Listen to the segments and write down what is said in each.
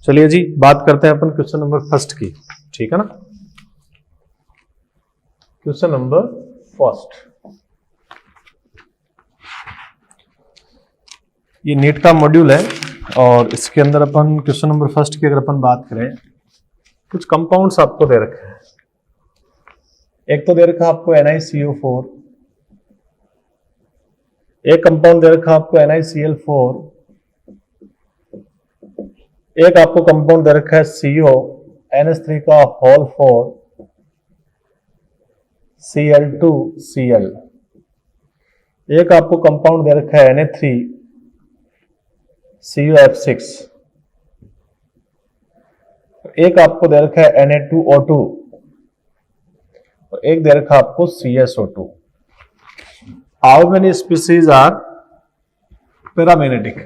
चलिए जी, बात करते हैं अपन क्वेश्चन नंबर फर्स्ट की, ठीक है ना। क्वेश्चन नंबर फर्स्ट, ये नीट का मॉड्यूल है और इसके अंदर अपन क्वेश्चन नंबर फर्स्ट की अगर अपन बात करें, कुछ कंपाउंड्स आपको दे रखे हैं। एक तो दे रखा आपको NiCO4, एक कंपाउंड दे रखा आपको NiCl4, एक आपको कंपाउंड दे रखा है CO NH3 का होल 4 Cl2Cl, एक आपको कंपाउंड दे रखा है Na3 CuF6, एक आपको दे रखा है Na2O2 और एक दे रखा आपको CSO2। How many species are paramagnetic?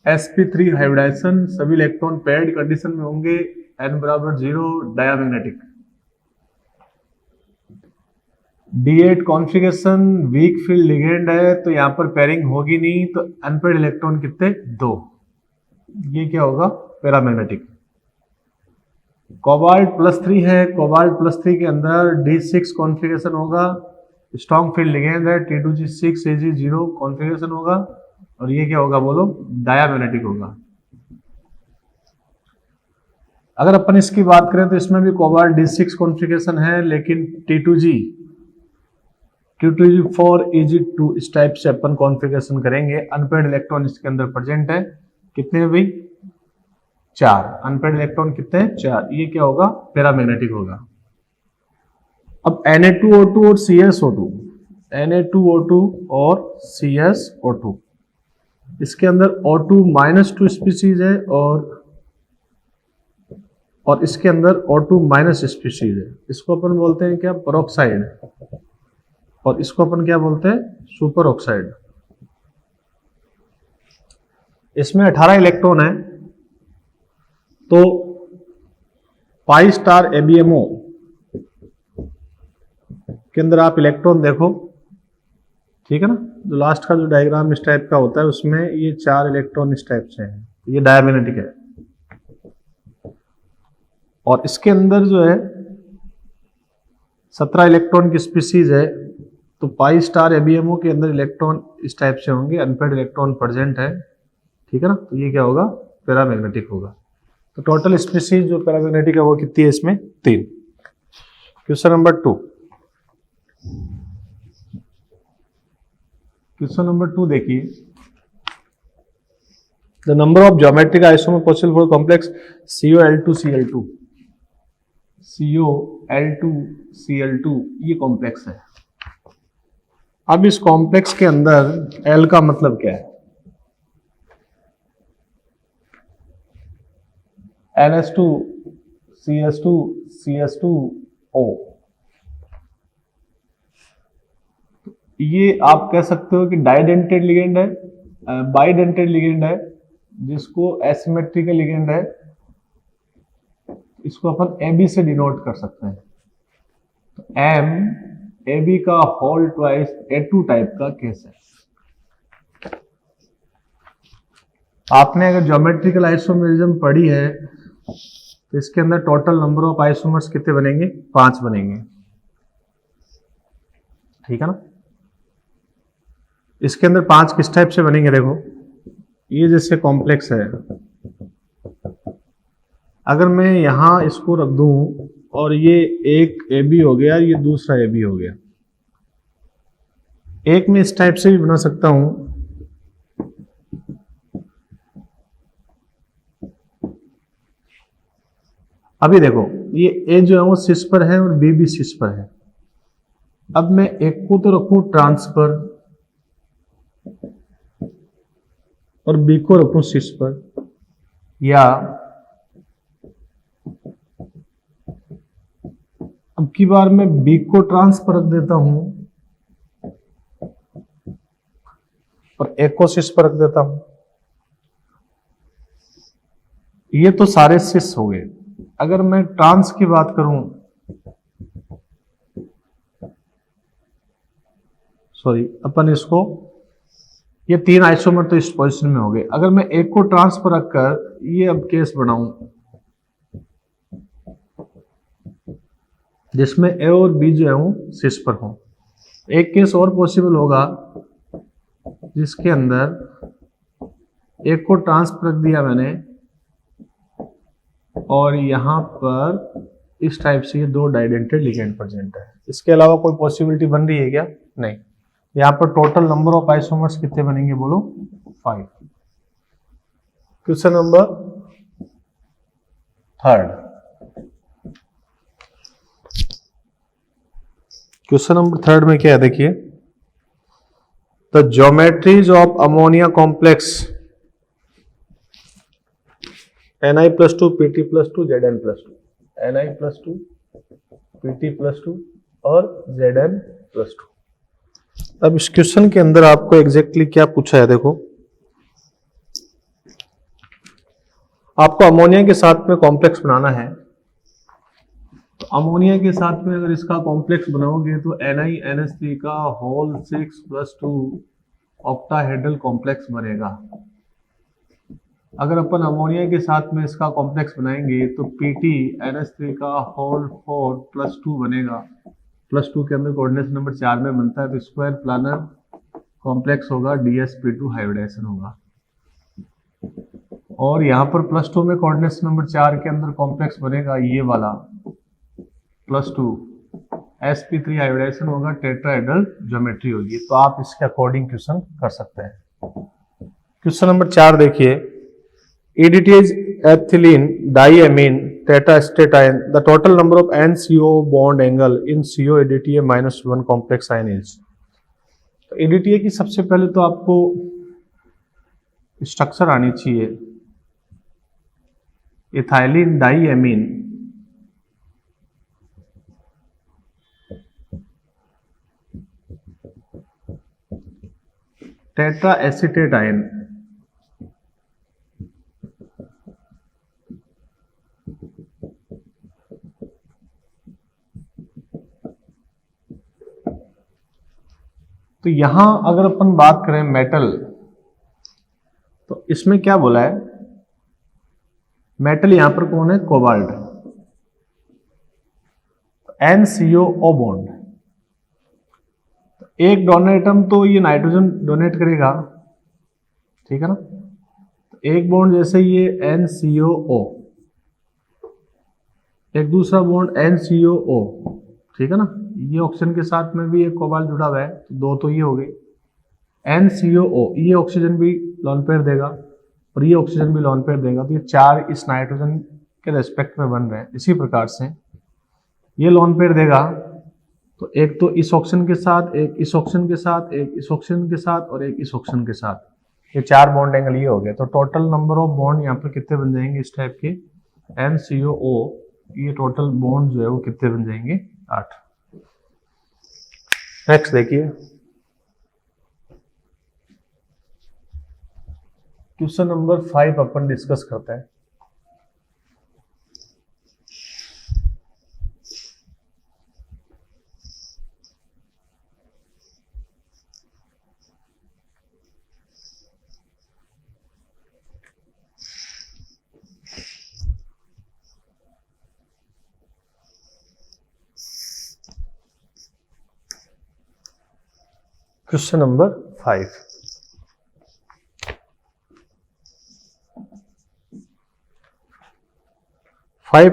sp3 hybridization, सभी इलेक्ट्रॉन पेयर्ड कंडीशन में होंगे, n बराबर 0, diamagnetic. D8 configuration, weak field ligand है तो यहां पर पेयरिंग होगी नहीं, तो अनपेयर्ड इलेक्ट्रॉन कितने? 2। ये क्या होगा? पैरामैग्नेटिक। कोबाल्ट +3 है, कोबाल्ट +3 के अंदर D6 कॉन्फ़िगरेशन होगा, स्ट्रॉन्ग फील्ड लिगेंड है, T2G6 Ag0 कॉन्फ़िगरेशन होगा और ये क्या होगा बोलो? डायमैग्नेटिक होगा। अगर अपन इसकी बात करें तो इसमें भी कोबाल्ट D6 कॉन्फ़िगरेशन है, लेकिन T2G4 Ag2 इस टाइप से अपन कॉन्फ़िगरेशन करेंगे। अनपेयर्ड इलेक्ट्रॉन इसके अंदर प्रेजेंट है, कितने हैं भाई? 4। अनपेयर्ड इलेक्ट्रॉन कितने हैं? 4। ये क्या होगा? पैरामैग्नेटिक होगा। अब Na2O2 और CSO2, Na2O2 और CSO2, इसके अंदर O2-2 स्पीसीज है और इसके अंदर O2- स्पीसीज है। इसको अपन बोलते हैं क्या? परऑक्साइड। और इसको अपन क्या बोलते हैं? Super oxide. इसमें 18 इलेक्ट्रॉन है, तो पाई स्टार ABMO के अंदर आप इलेक्ट्रॉन देखो, ठीक है ना। जो लास्ट का जो डायग्राम इस टाइप का होता है उसमें ये 4 इलेक्ट्रॉन इस टाइप से हैं, ये डायमैग्नेटिक है। और इसके अंदर जो है 17 इलेक्ट्रॉन की स्पीसीज है, तो पाई स्टार ABMO के अंदर इलेक्ट्रॉन इस टाइप से होंगे, अनपेयर्ड इलेक्ट्रॉन प्रेजेंट है, ठीक है ना। तो ये क्या होगा? पैरामैग्नेटिक होगा। तो टोटल स्पीसीज जो पैरामैग्नेटिक है वो कितनी है इसमें? 3। क्वेश्चन नंबर 2, क्वेश्चन नंबर 2 देखिए। The number of geometric isomer possible for complex COL2Cl2, COL2Cl2 ये कॉम्प्लेक्स है। अब इस कॉम्प्लेक्स के अंदर L का मतलब क्या है? NH2 CS2 CS2O। ये आप कह सकते हो कि डाइडेंटेड लिगेंड है, बाइडेंटेड लिगेंड है, जिसको एसिमेट्रिकल लिगेंड है। इसको अपन AB से डिनोट कर सकते हैं। तो M AB का होल ट्वाइस A2 टाइप का केस है। आपने अगर ज्योमेट्रिकल आइसोमेरिज्म पढ़ी है तो इसके अंदर टोटल नंबर ऑफ आइसोमर्स कितने बनेंगे? 5 बनेंगे, ठीक है ना। इसके अंदर 5 किस टाइप से बनेंगे? देखो, ये जैसे कॉम्प्लेक्स है, अगर मैं यहां इसको रख दूं और ये एक AB हो गया, ये दूसरा AB हो गया, एक में इस टाइप से भी बना सकता हूं। अभी देखो, ये A जो है वो शीर्ष पर है और B भी शीर्ष पर है। अब मैं एक को तो रखूं ट्रांसफर और B को रखूं शीर्ष पर, या अब की बार मैं B को ट्रांसफर रख देता हूं और A को शीर्ष पर रख देता हूं। ये तो सारे शीर्ष हो गए। अगर मैं ट्रांस की बात करूं, सॉरी, अपन इसको ये 3 आइसोमर तो इस पोजीशन में हो गए। अगर मैं एक को ट्रांसफर रखकर ये अब केस बनाऊं जिसमें ए और बी जो है वो सिस पर हो, एक केस और पॉसिबल होगा जिसके अंदर एक को ट्रांसफर रख दिया मैंने और यहां पर इस टाइप से ये 2 डाइडेंटेड लिगेंड प्रेजेंट है। इसके अलावा कोई पॉसिबिलिटी बन रही है क्या? नहीं। यहां पर टोटल नंबर ऑफ आइसोमर्स कितने बनेंगे बोलो? 5। Question number 3। क्वेश्चन नंबर 3 में क्या है देखिए, the geometries of ammonia complex Ni+2 Pt+2 Zn+2, Ni+2 Pt+2 और Zn+2। अब इस क्वेश्चन के अंदर आपको एग्जैक्टली क्या पूछा है, देखो आपको अमोनिया के साथ में कॉम्प्लेक्स बनाना है। तो अमोनिया के साथ में अगर इसका कॉम्प्लेक्स बनाओगे तो NiNH3 का होल 6+2 ऑक्टाहेड्रल कॉम्प्लेक्स बनेगा। अगर अपन अमोनिया के साथ में इसका कॉम्प्लेक्स बनाएंगे तो PtNH3 का होल 4+2 बनेगा। +2 के अंदर कोऑर्डिनेशन नंबर 4 में बनता है तो स्क्वायर प्लानर कॉम्प्लेक्स होगा, DsP2 हाइब्रिडाइजेशन होगा। और यहाँ पर +2 में कोऑर्डिनेशन नंबर 4 के अंदर कॉम्प्लेक्स बनेगा ये वाला +2 sp3 हाइब्रिडाइजेशन होगा, टेट्राहेड्रल ज्योमेट्री होगी। तो आप इसके अकॉर्डिंग क्वेश्चन कर सकते हैं। क्वेश्चन नंबर 4 देखिए, EDTA ethylene diamine tetraacetane, the total number of NCO bond angle in CO EDTA -1 complex ion is। तो EDTA की सबसे पहले तो आपको स्ट्रक्चर आनी चाहिए, ethylene diamine tetra acetate ion. तो यहां अगर अपन बात करें मेटल, तो इसमें क्या बोला है, मेटल यहां पर कौन है? कोबाल्ट। NCO बॉन्ड, एक डोनेटम तो ये नाइट्रोजन डोनेट करेगा, ठीक है ना। तो एक बॉन्ड जैसे ये NCO, एक दूसरा बॉन्ड NCO, ठीक है ना। ये ऑक्सीजन के साथ में भी एक कोबाल्ट जुड़ा हुआ है, तो 2 तो ये हो गए। NCO ये ऑक्सीजन भी लोन पेयर देगा और ये ऑक्सीजन भी लोन पेयर देगा, तो ये 4 इस नाइट्रोजन के रेस्पेक्ट में बन रहे हैं। इसी प्रकार से ये लोन पेयर देगा, तो एक तो इस ऑक्सीजन के साथ, एक इस ऑक्सीजन के साथ, एक इस ऑक्सीजन के साथ और एक इस ऑक्सीजन के साथ, ये 4 बॉन्ड एंगल ये हो गए। तो टोटल नंबर ऑफ बॉन्ड यहाँ पर कितने बन जाएंगे इस टाइप के? NCO ये टोटल बॉन्ड जो है वो कितने बन जाएंगे? 8। नेक्स्ट देखिए, क्वेश्चन नंबर 5 अपन डिस्कस करते हैं। क्वेश्चन नंबर 5,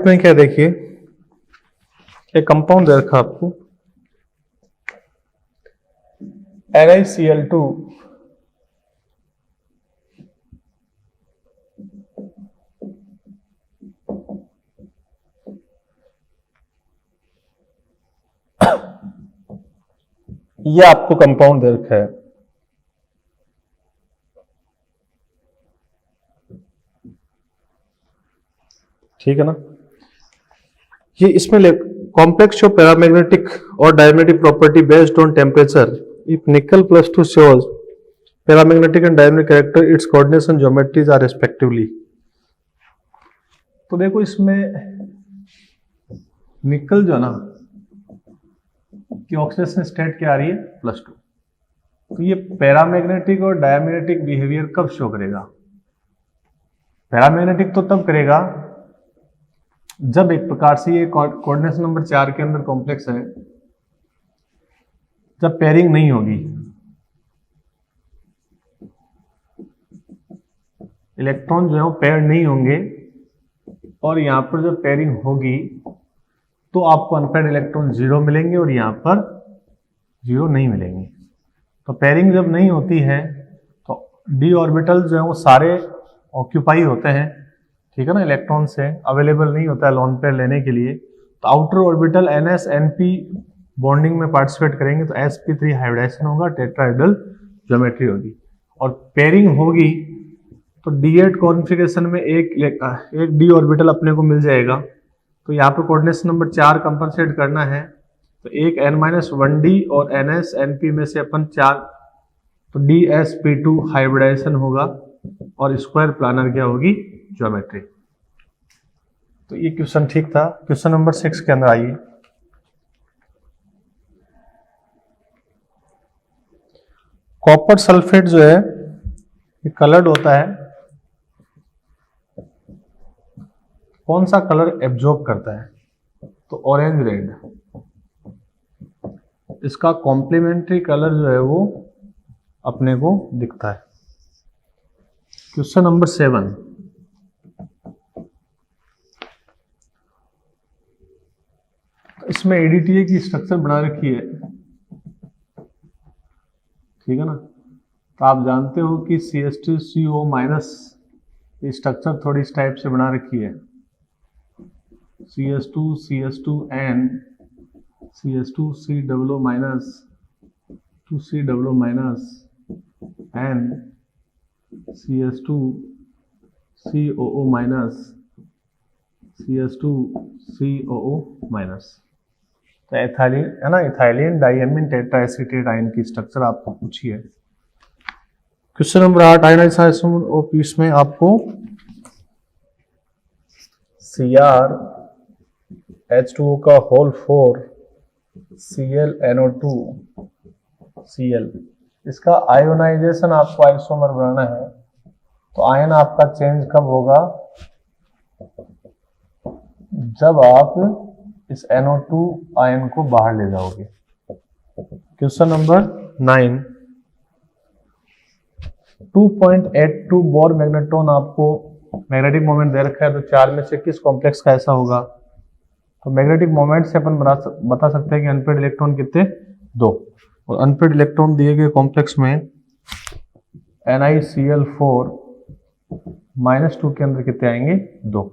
में क्या देखिए, एक कंपाउंड दे रखा आपको NiCl2 ये आपको कंपाउंड दे रखा है, ठीक है ना। ये इसमें कॉम्प्लेक्स शो पैरामैग्नेटिक और diamagnetic property based on temperature. If nickel +2 shows paramagnetic and diamagnetic character, it's coordination geometries are respectively. तो देखो इसमें निकल जो ना कि ऑक्सीडेशन स्टेट क्या आ रही है? +2। तो ये पैरामैग्नेटिक और डायमैग्नेटिक बिहेवियर कब शो करेगा? पैरामैग्नेटिक तो तब करेगा जब एक प्रकार से ये कोऑर्डिनेशन नंबर 4 के अंदर कॉम्प्लेक्स है, जब पेयरिंग नहीं होगी, इलेक्ट्रॉन जो है वो पेयर नहीं होंगे, और यहां पर जब पेयरिंग होगी तो आपको अनपेयर्ड इलेक्ट्रॉन 0 मिलेंगे और यहां पर 0 नहीं मिलेंगे। तो पेयरिंग जब नहीं होती है तो डी ऑर्बिटल जो है वो सारे ऑक्यूपाई होते हैं, ठीक है ना, इलेक्ट्रॉन से अवेलेबल नहीं होता है लोन पेयर लेने के लिए। तो outer orbital NS NP bonding में पार्टिसिपेट करेंगे तो sp3 हाइब्रिडाइजेशन होगा, टेट्राहेड्रल ज्योमेट्री होगी। और पेयरिंग होगी तो D8 कॉन्फ़िगरेशन में एक डी ऑर्बिटल अपने को मिल जाएगा। तो यहाँ पे कोऑर्डिनेशन नंबर 4 कंपनसेट करना है, तो एक n-1d और NS NP में से अपन 4, तो dsp2 हाइब्रिडाइजेशन होगा और स्क्वायर प्लानर क्या होगी? ज्योमेट्री। तो ये क्वेश्चन ठीक था। क्वेश्चन नंबर 6 के अंदर आइए। कॉपर सल्फेट जो है ये कलर्ड होता है, कौन सा कलर एब्जॉर्ब करता है? तो ऑरेंज रेड। इसका कॉम्प्लीमेंट्री कलर जो है वो अपने को दिखता है। क्वेश्चन नंबर 7, इसमें ADTA की स्ट्रक्चर बना रखी है, ठीक है ना। तो आप जानते हो कि CH2CO माइनस स्ट्रक्चर थोड़ी इस टाइप से बना रखी है, CH2 CH2N CH2 COO minus 2COO minus N CH2 COO minus CH2 COO minus. तो एथाइलिन है ना, इथाइलिन डाइएमीन टेट्राएसिटेट आयन की स्ट्रक्चर आपको पूछी है। क्वेश्चन नंबर 8, आयनाइजेशन ऑफ इसमें आपको CrH2O का होल 4 ClNO2 Cl, इसका आयोनाइजेशन आपको आइसोमर बनाना है। तो आयन आपका चेंज कब होगा? जब आप इस NO2 आयन को बाहर ले जाओगे। क्वेश्चन नंबर 9, 2.82 बोर मैग्नेट्रॉन आपको मैग्नेटिक मोमेंट दे रखा है, तो 4 में से किस कॉम्प्लेक्स का ऐसा होगा? तो मैग्नेटिक मोमेंट से अपन बता सकते हैं कि अनपेयर्ड इलेक्ट्रॉन कितने? 2। और अनपेयर्ड इलेक्ट्रॉन दिए गए कॉम्प्लेक्स में NiCl4 -2 के अंदर कितने आएंगे? 2।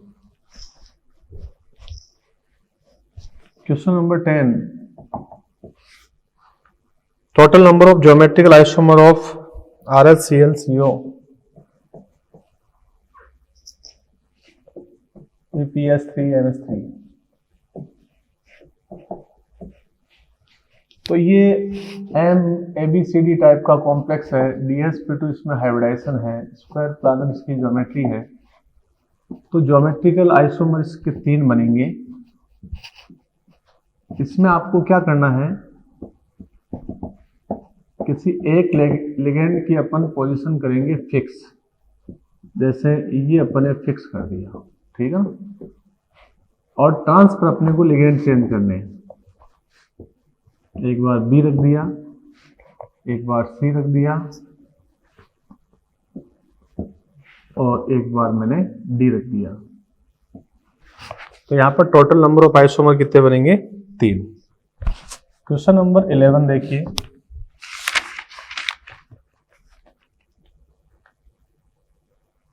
Question number 10, total number of geometrical isomer of RHClCO PS3NS3। तो ये MABCD टाइप का कॉम्प्लेक्स है, DsP2 इसमें हाइब्रिडाइजेशन है, स्क्वायर प्लानर इसकी ज्योमेट्री है। तो ज्योमेट्रिकल आइसोमर इसके 3 बनेंगे। इसमें आपको क्या करना है, किसी एक लिगेंड की अपन पोजीशन करेंगे फिक्स, जैसे ये अपन ने फिक्स कर दिया, ठीक है। और ट्रांसफर अपने को लिगेंड चेंज करने हैं, एक बार B रख दिया, एक बार C रख दिया और एक बार मैंने D रख दिया। तो यहां पर टोटल नंबर ऑफ आइसोमर कितने बनेंगे? 3। क्वेश्चन नंबर 11 देखिए।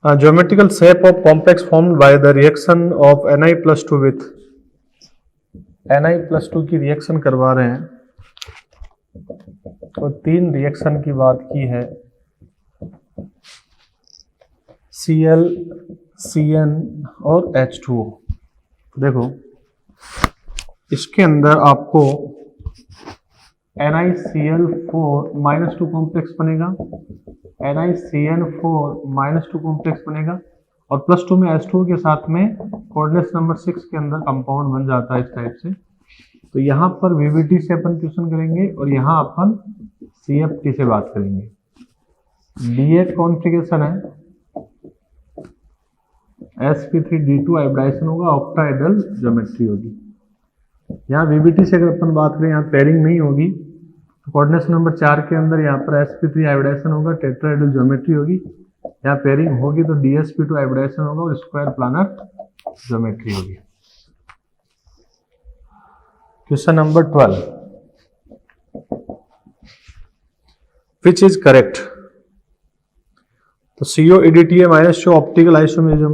Geometrical shape of complex formed by the reaction of Ni+2 with Ni+2 की रिएक्शन करवा रहे हैं। तो 3 रिएक्शन की बात की है, Cl, Cn और H2O। देखो इसके अंदर आपको NiCl4 -2 कॉम्प्लेक्स बनेगा, NiCN4 -2 कॉम्प्लेक्स बनेगा और +2 में H2O के साथ में कोऑर्डिनेट नंबर 6 के अंदर कंपाउंड बन जाता है इस टाइप से। तो यहाँ पर VBT से अपन क्वेश्चन करेंगे और यहाँ अपन CF3 से बात करेंगे। D8 कॉन्फ़िगरेशन है, sp3d2 हाइब्रिडाइजेशन होगा, ऑक्टाहेड्रल ज्योमेट्री होगी। यहाँ VBT से अगर अपन बात करें, यहाँ पेयरिंग नहीं होगी, तो कोऑर्डिनेशन नंबर 4 के अंदर यहाँ पर sp3 हाइब्रिडाइजेशन होगा, टेट्राहेड्रल ज्योमेट्री होगी। यहाँ पेयरिंग होगी तो dsp2 हाइब्रिडाइजेशन होगा और स्क्वायर प्लानर ज्योमेट्री होगी। Question number 12, which is correct? तो CO EDTA minus show optical isomerism.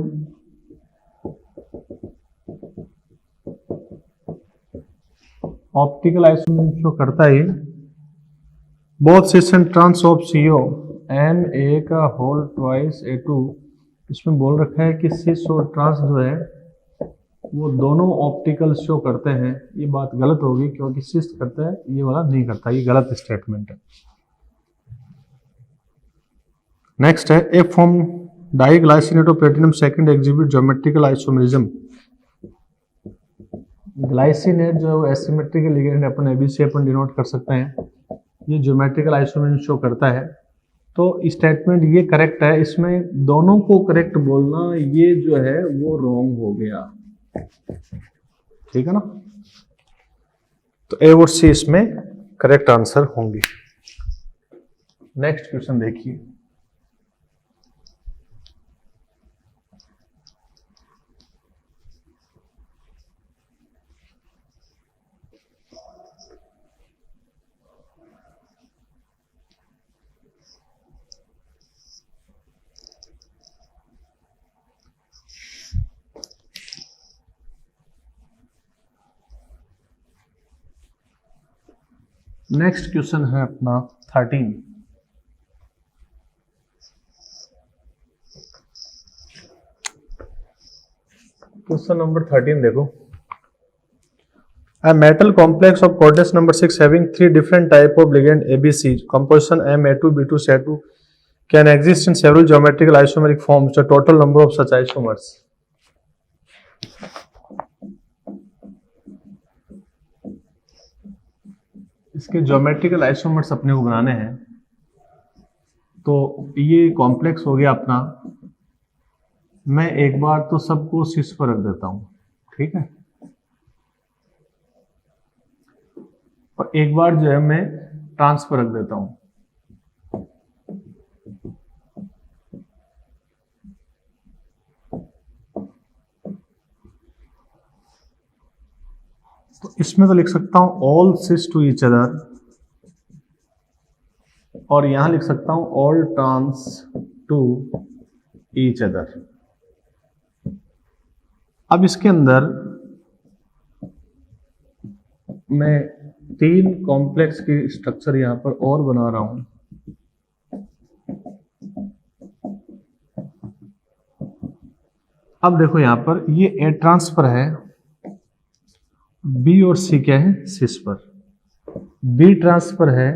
Optical isomerism show करता है both cis and trans of CO MA का होल ट्वाइस A2। इसमें बोल रखा है कि सिस और ट्रांस जो है वो दोनों ऑप्टिकल शो करते हैं। ये बात गलत होगी क्योंकि सिस करता है, ये वाला नहीं करता, ये गलत स्टेटमेंट है। नेक्स्ट है, a form diglycinate of platinum second exhibit geometrical isomerism. Glycinate जो एसिमेट्रिकल लिगेंड अपन ABC अपन डिनोट कर सकते हैं, ये ज्योमेट्रिकल आइसोमेरिज्म शो करता है। तो स्टेटमेंट ये करेक्ट है, इसमें दोनों को करेक्ट बोलना ये जो है वो रॉन्ग हो गया, ठीक है ना। तो A और C इसमें करेक्ट आंसर होंगे। नेक्स्ट क्वेश्चन देखिए, नेक्स्ट क्वेश्चन है अपना 13। क्वेश्चन नंबर 13 देखो, A metal complex of coordinates number 6 having 3 different type of ligand ABC, composition M, A2, B2, C2 can exist in several geometrical isomeric forms. The total number of such isomers. इसके geometrical isomers अपने को बनाने हैं, तो ये complex हो गया अपना। मैं एक बार तो सबको सिस पर रख देता हूं, ठीक है, और एक बार जो है मैं ट्रांस पर रख देता हूं। तो इसमें तो लिख सकता हूं all cis to each other, और यहां लिख सकता हूं all trans to each other. अब इसके अंदर मैं 3 कॉम्प्लेक्स की स्ट्रक्चर यहां पर और बना रहा हूं। अब देखो यहां पर ये ए ट्रांसफर है, बी और सी क्या है, सिस पर। बी ट्रांसफर है,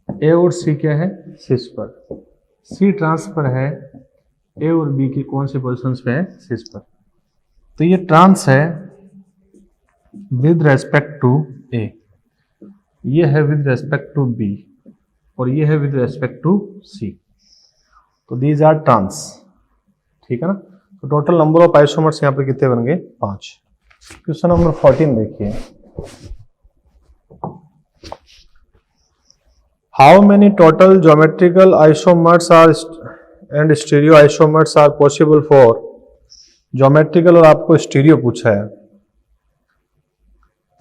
ए और सी क्या है, सिस पर। सी ट्रांसफर है, ए और बी की कौन सी पोजीशंस पे है, सिस पर। तो ये ट्रांस है विद रेस्पेक्ट टू ए, ये है विद रेस्पेक्ट टू बी, और ये है विद रेस्पेक्ट टू सी। तो दीज आर ट्रांस, ठीक है ना। तो टोटल नंबर ऑफ आइसोमर्स यहां पर कितने बन गए, 5। क्वेश्चन नंबर 14 देखिए, how many total geometrical isomers are and stereo isomers are possible for. Geometrical और आपको स्टीरियो पूछा है,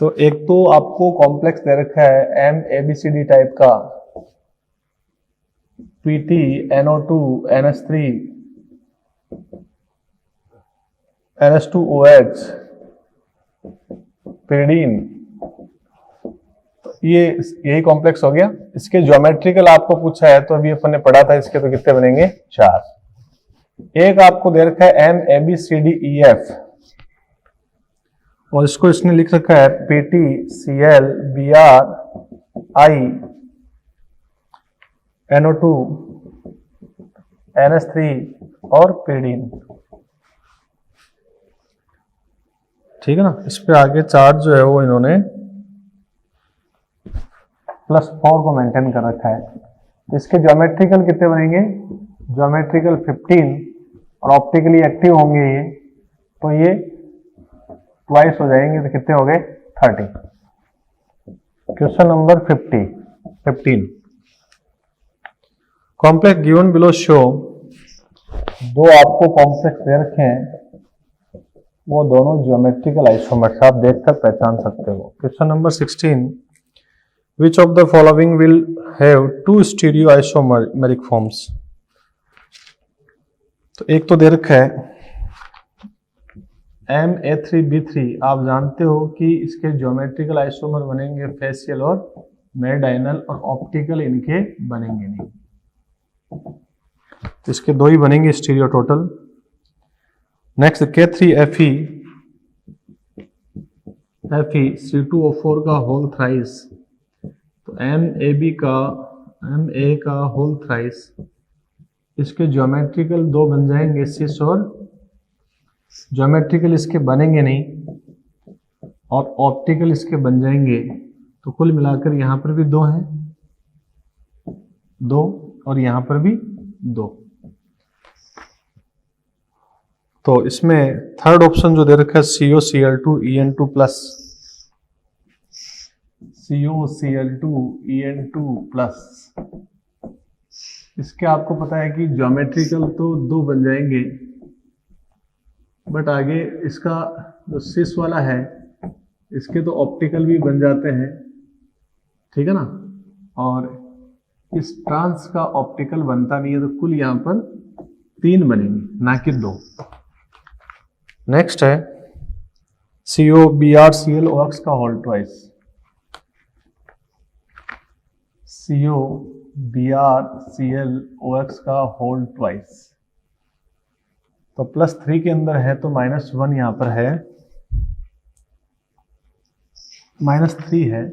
तो एक तो आपको कॉम्प्लेक्स दे रखा है MABCD टाइप का, PT, NO2, NH3, NH2OH, pyridine. ये यही कॉम्प्लेक्स हो गया। इसके ज्योमेट्रिकल आपको पूछा है, तो अभी अपन ने पढ़ा था, इसके तो कितने बनेंगे, 4। एक आपको दे रखा है MABCDEF, और इसको इसने लिख रखा है PT, CL, BR, I, NO2, NH3 और पेरिडीन, ठीक है ना। इस पे आगे चार्ट जो है वो इन्होंने +4 को मेंटेन कर रखा है। इसके ज्योमेट्रिकल कितने बनेंगे? ज्योमेट्रिकल 15 और ऑप्टिकली एक्टिव होंगे ये, तो ये ट्वाइस हो जाएंगे, तो कितने हो गए? 30। Question number 15। Complex given below show, दो आपको कॉम्प्लेक्स दे रखे हैं, वो दोनों ज्योमेट्रिकल आइसोमर्स आप देखकर पहचान सकते हो। Question number 16, which of the following will have two stereo isomeric forms. तो एक तो दे रखा है MA3B3, आप जानते हो कि इसके ज्योमेट्रिकल आइसोमर बनेंगे फेशियल और मेरिडाइनल, और ऑप्टिकल इनके बनेंगे नहीं, तो इसके दो ही बनेंगे stereo total. Next K3FE C2O4 का होल थ्राइस, तो MA का होल थ्राइस, इसके ज्योमेट्रिकल दो बन जाएंगे सिस, और ज्योमेट्रिकल इसके बनेंगे नहीं और ऑप्टिकल इसके बन जाएंगे, तो कुल मिलाकर यहां पर भी दो हैं, दो, और यहां पर भी दो। तो इसमें थर्ड ऑप्शन जो दे रखा है COCl2En2 प्लस, COCl2En2 प्लस, इसके आपको पता है कि ज्योमेट्रिकल तो दो बन जाएंगे, बट आगे इसका जो सिस वाला है इसके तो ऑप्टिकल भी बन जाते हैं, ठीक है ना, और इस ट्रांस का ऑप्टिकल बनता नहीं है, तो कुल यहां पर 3 बनेंगे, ना कि 2। नेक्स्ट है COBrClOx का होल ट्वाइस, COBrClOx का होल ट्वाइस, तो +3 के अंदर है, तो -1 यहां पर है, -3 है,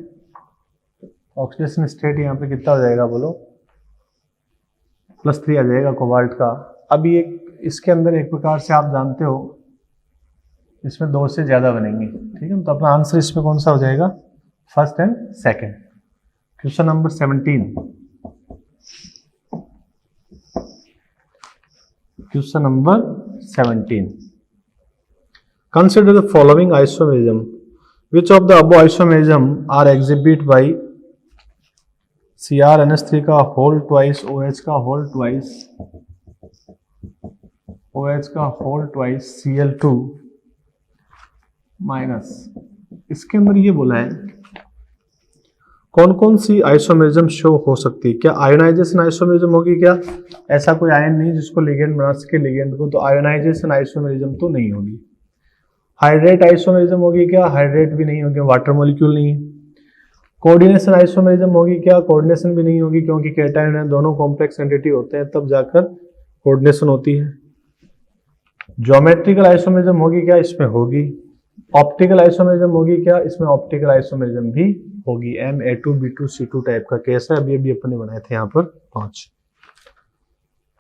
ऑक्सीडेशन स्टेट यहां पे कितना हो जाएगा बोलो? +3 आ जाएगा कोबाल्ट का। अब ये इसके अंदर एक प्रकार से आप जानते हो इसमें 2 से ज्यादा बनेंगे, ठीक है, तो अपना आंसर इसमें कौन सा हो जाएगा? First and second. Question number 17। Question number 17, consider the following isomerism, which of the above isomerism are exhibited by CrNH3 का होल ट्वाइस, OH का होल ट्वाइस, OH का होल ट्वाइस, Cl2 माइनस। इसके अंदर ये बोला है कौन कौन सी आइसोमेरिज्म शो हो सकती है, क्या आयोनाइजेशन आइसोमेरिज्म होगी क्या? ऐसा कोई आयन नहीं जिसको लिगेंड बना सके लिगेंड को, तो आयोनाइजेशन आइसोमेरिज्म तो नहीं होगी। हाइड्रेट आइसोमेरिज्म होगी क्या? हाइड्रेट भी नहीं होगी, वाटर मॉलिक्यूल नहीं है। कोऑर्डिनेशन आइसोमेरिज्म होगी क्या? कोऑर्डिनेशन भी नहीं होगी, क्योंकि कैटायन है, दोनों कॉम्प्लेक्स एंटिटी होते हैं तब जाकर कोऑर्डिनेशन होती है। ज्योमेट्रिकल आइसोमेरिज्म होगी क्या? इसमें होगी। ऑप्टिकल आइसोमेरिज्म होगी क्या? इसमें ऑप्टिकल आइसोमेरिज्म भी होगी। MA2B2C2 टाइप का केस है, अभी अपन ने बनाए थे यहाँ पर 5।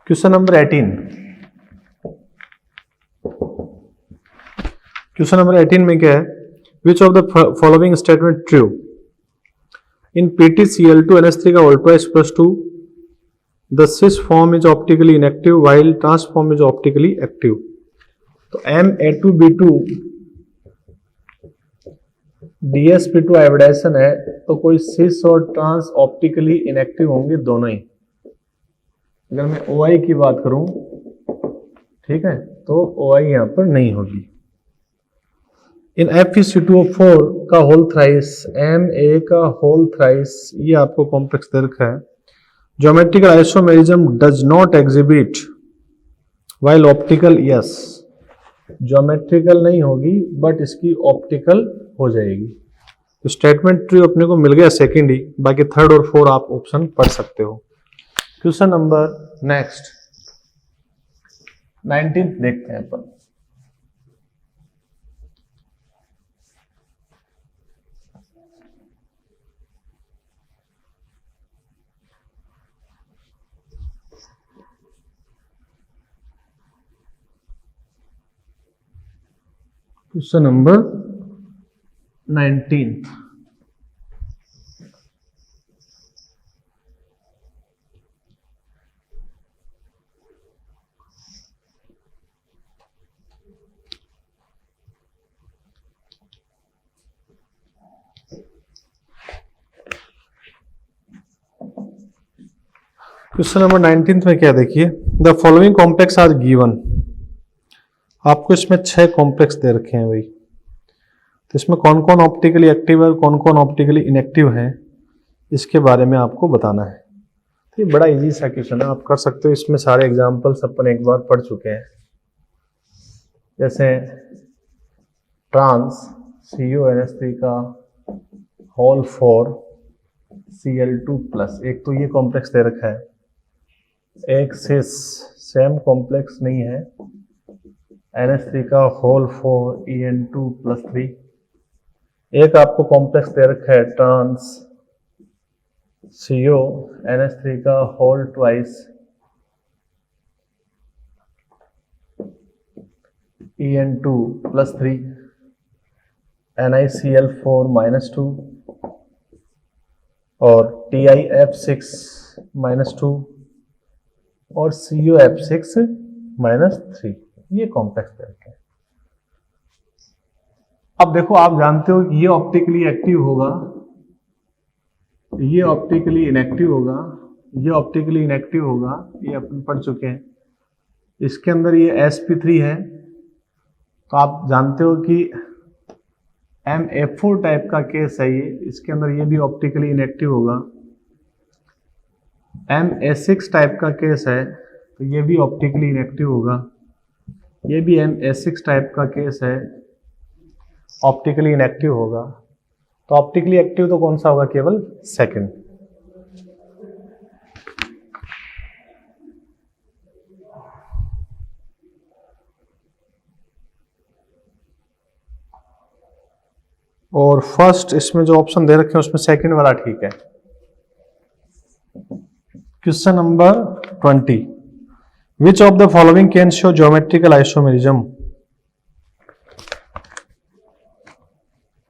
Question number 18। क्वेश्चन नंबर 18 में क्या है? Which of the following statement true? In PtCl2NH3 का whole twice +2 the cis form is optically inactive while trans form is optically active. तो MA2B2 DsP2 हाइब्रिडाइजेशन है, तो कोई सिस और ट्रांस ऑप्टिकली इनएक्टिव होंगे दोनों ही। अगर मैं OI की बात करूं, ठीक है, तो OI यहां पर नहीं होगी। इन FeC2O4 का होल थ्राइस, Ma का होल थ्राइस, ये आपको कॉम्प्लेक्स दे रखा है। Geometrical isomerism does not exhibit while optical, yes, geometrical नहीं होगी बट इसकी ऑप्टिकल हो जाएगी। तो स्टेटमेंट ट्रू अपने को मिल गया सेकंड ही, बाकी थर्ड और फोर्थ आप ऑप्शन पढ़ सकते हो। क्वेश्चन नंबर नेक्स्ट 19 देखते हैं अपन। Question number 19। क्वेश्चन नंबर 19 में क्या देखिए, the following complex are given. आपको इसमें 6 कॉम्प्लेक्स दे रखे हैं भाई, तो इसमें कौन कौन ऑप्टिकली एक्टिव है और कौन कौन ऑप्टिकली इनएक्टिव है, इसके बारे में आपको बताना है। तो ये बड़ा इजी सा क्वेश्चन है, आप कर सकते हो। इसमें सारे एग्जाम्पल्स अपन एक बार पढ़ चुके हैं, जैसे ट्रांस CuNH3 का होल 4 Cl2 प्लस, एक तो ये कॉम्प्लेक्स दे रखा है। एक सिस सेम कॉम्प्लेक्स नहीं है, NH3 का होल 4 En2 प्लस 3। एक आपको कॉम्प्लेक्स दे रखा है ट्रांस CuNH3 का whole twice En2 plus 3, NiCl4 minus 2 और TiF6 माइनस 2 और CuF6 माइनस 3, ये कॉम्प्लेक्स दे रखे हैं। अब देखो, आप जानते हो कि ये ऑप्टिकली एक्टिव होगा, ये ऑप्टिकली इनएक्टिव होगा, ये ऑप्टिकली इनएक्टिव होगा, ये अपन पढ़ चुके हैं। इसके अंदर ये sp3 है, तो आप जानते हो कि MF4 टाइप का केस है ये, इसके अंदर ये भी ऑप्टिकली इनएक्टिव होगा। MA6 टाइप का केस है, तो ये भी ऑप्टिकली इनएक्टिव होगा। ये भी MA6 टाइप का केस है, ऑप्टिकली इनएक्टिव होगा। तो ऑप्टिकली एक्टिव तो कौन सा होगा, केवल सेकंड। और फर्स्ट इसमें जो ऑप्शन दे रखे हैं उसमें सेकंड वाला ठीक है। Question number 20, which of the following can show geometrical isomerism.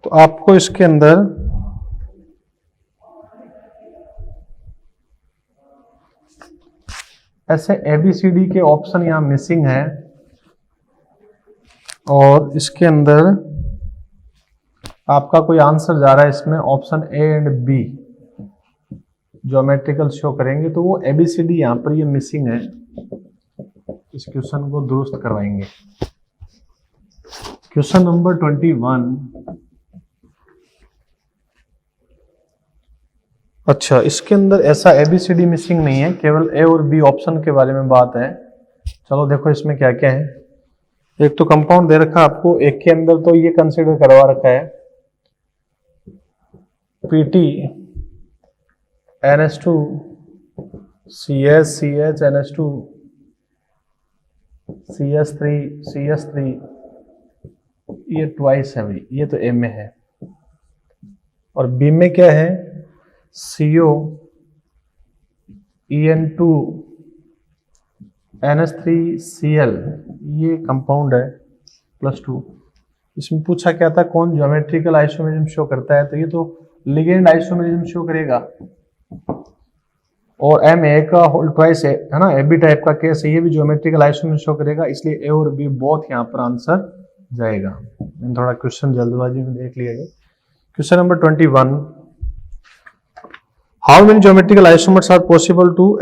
तो आपको इसके अंदर ऐसे ABCD के ऑप्शन यहां मिसिंग है, और इसके अंदर आपका कोई आंसर जा रहा है इसमें option A and B geometrical show करेंगे, तो वो ABCD यहां पर ये मिसिंग है। इस क्वेश्चन को दुरुस्त करवाएंगे। क्वेश्चन नंबर 21, अच्छा, इसके अंदर ऐसा ABCD मिसिंग नहीं है, केवल A और B ऑप्शन के बारे में बात है। चलो देखो इसमें क्या क्या है। एक तो कंपाउंड दे रखा आपको, एक के अंदर तो ये कंसीडर करवा रखा है PT NH2 CH NH2 CH3 ये ट्वाइस है भाई, ये तो A में है। और B में क्या है, CO En2 NH3Cl, ये कंपाउंड है +2। इसमें पूछा क्या था, कौन ज्योमेट्रिकल आइसोमेरिज्म शो करता है, तो ये तो लिगेंड आइसोमेरिज्म शो करेगा। और MA का होल ट्वाइस है ना, AB टाइप का केस है, ये भी ज्योमेट्रिकल आइसोमेरिज्म शो करेगा, इसलिए A और B बोथ यहाँ पर आंसर जाएगा। थोड़ा क्वेश्चन जल्दबाजी में देख लिया गया। Question number 21, how many geometrical isomers are possible to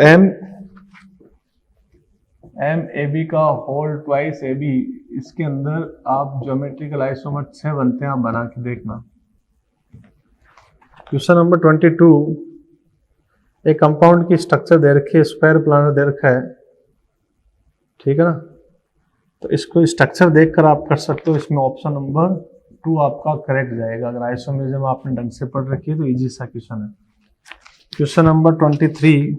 MAB का होल ट्वाइस AB, इसके अंदर आप ज्योमेट्रिकल आइसोमर 6 बनते हैं, आप बना के देखना। क्वेश्चन नंबर 22, एक कंपाउंड की स्ट्रक्चर दे रखी है, स्क्वायर प्लानर दे रखा है, ठीक है ना। तो इसको स्ट्रक्चर देखकर आप कर सकते हो। इसमें ऑप्शन नंबर 2 आपका करेक्ट जाएगा। अगर आइसोमेरिज्म आपने ढंग से पढ़ रखी है तो इजी सा क्वेश्चन है। Question number 23,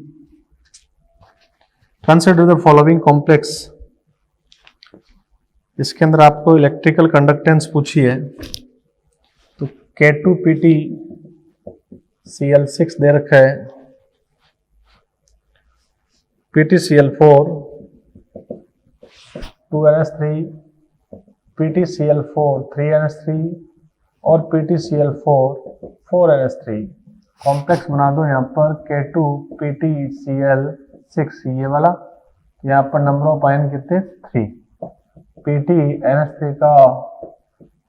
consider the following complex. इसके अंदर आपको इलेक्ट्रिकल कंडक्टेंस पूछी है, तो K2PT Cl6 दे रखा है, PtCl4 2NH3 PtCl4 3NH3 और PtCl4 4NH3। कॉम्प्लेक्स बना दो यहाँ पर K2PtCl6, ये वाला। यहाँ पर नंबर ऑफ आयन कितने, 3। PtNH3 का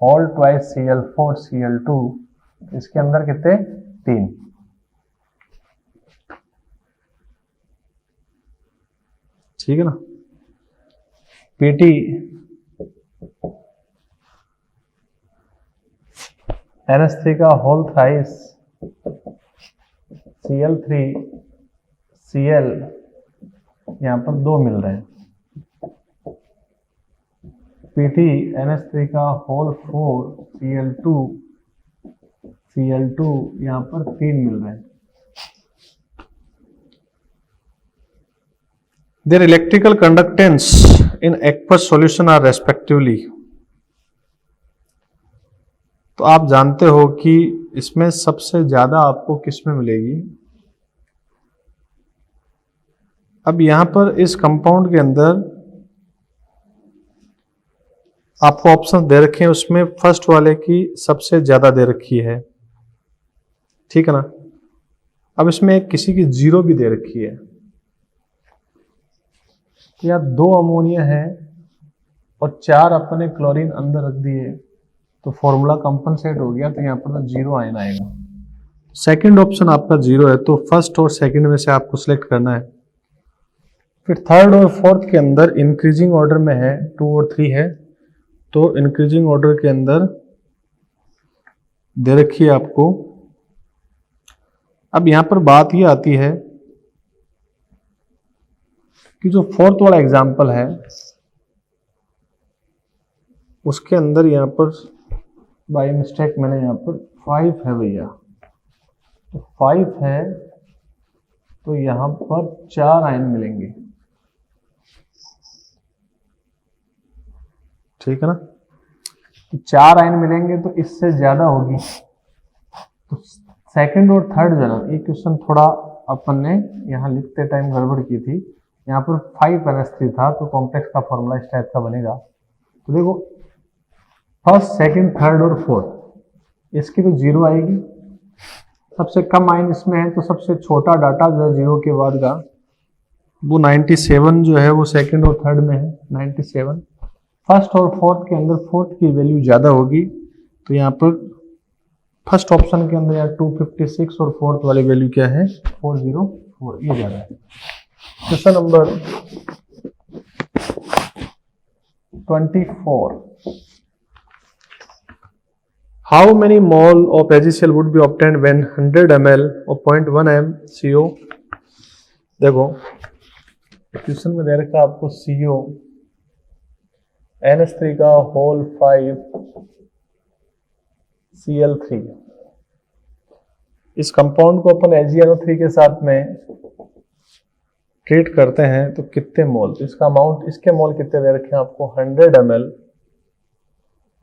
होल ट्वाइस Cl4 Cl2, इसके अंदर कितने, 3। ठीक है ना। Pt NH3 का होल थ्राइस Cl3 Cl यहाँ पर 2 मिल रहे हैं। Pt NH3 का होल 4 Cl2 यहाँ पर 3 मिल रहे हैं। Their electrical conductance in aqueous solution are respectively। तो आप जानते हो कि इसमें सबसे ज्यादा आपको किसमें मिलेगी। अब यहां पर इस कंपाउंड के अंदर आपको ऑप्शन दे रखे हैं, उसमें फर्स्ट वाले की सबसे ज्यादा दे रखी है, ठीक है ना। अब इसमें किसी की 0 भी दे रखी है। तो यहाँ 2 अमोनिया है और 4 अपने क्लोरीन अंदर रख दिए, तो फॉर्मूला कंपनसेट हो गया, तो यहाँ पर तो 0 आयन आएगा। सेकंड ऑप्शन आपका 0 है, तो फर्स्ट और सेकंड में से आपको सिलेक्ट करना है। फिर थर्ड और फोर्थ के अंदर इंक्रीजिंग ऑर्डर में है, 2 और 3 है, तो इंक्रीजिंग ऑर्डर के अंदर दे रखी है आपको। अब यहां पर बात ये आती है कि जो फोर्थ वाला एग्जाम्पल है उसके अंदर यहां पर बाय मिस्टेक मैंने यहां पर 5 है भैया, तो 5 है तो यहां पर 4 आयन मिलेंगे, ठीक है ना। तो 4 आयन मिलेंगे तो इससे ज्यादा होगी। तो सेकंड और थर्ड जो है, ये क्वेश्चन थोड़ा अपन ने यहाँ लिखते टाइम गड़बड़ की थी। यहाँ पर 5 NH3 था, तो कॉम्प्लेक्स का फॉर्मूला इस टाइप का बनेगा। तो देखो फर्स्ट, सेकंड, थर्ड और फोर्थ, इसकी तो 0 आएगी। सबसे कम आयन इसमें है, तो सबसे छोटा डाटा जो है 0 के बाद का वो 97 जो है वो सेकंड और थर्ड में है, 97। फर्स्ट और फोर्थ के अंदर फोर्थ की वैल्यू ज्यादा होगी, तो यहाँ पर फर्स्ट ऑप्शन के अंदर यार 256 और फोर्थ वाली वैल्यू क्या है 404, ये ज्यादा है। Question number 24, how many mole of AgCl would be obtained when 100 ml और 0.1 m CO। देखो क्वेश्चन में दे रखा आपको CO NH3 का होल 5 Cl3, इस कंपाउंड को अपन AgNO3 के साथ में ट्रीट करते हैं तो कितने मोल, तो इसका अमाउंट, इसके मोल कितने दे रखे हैं आपको 100 ml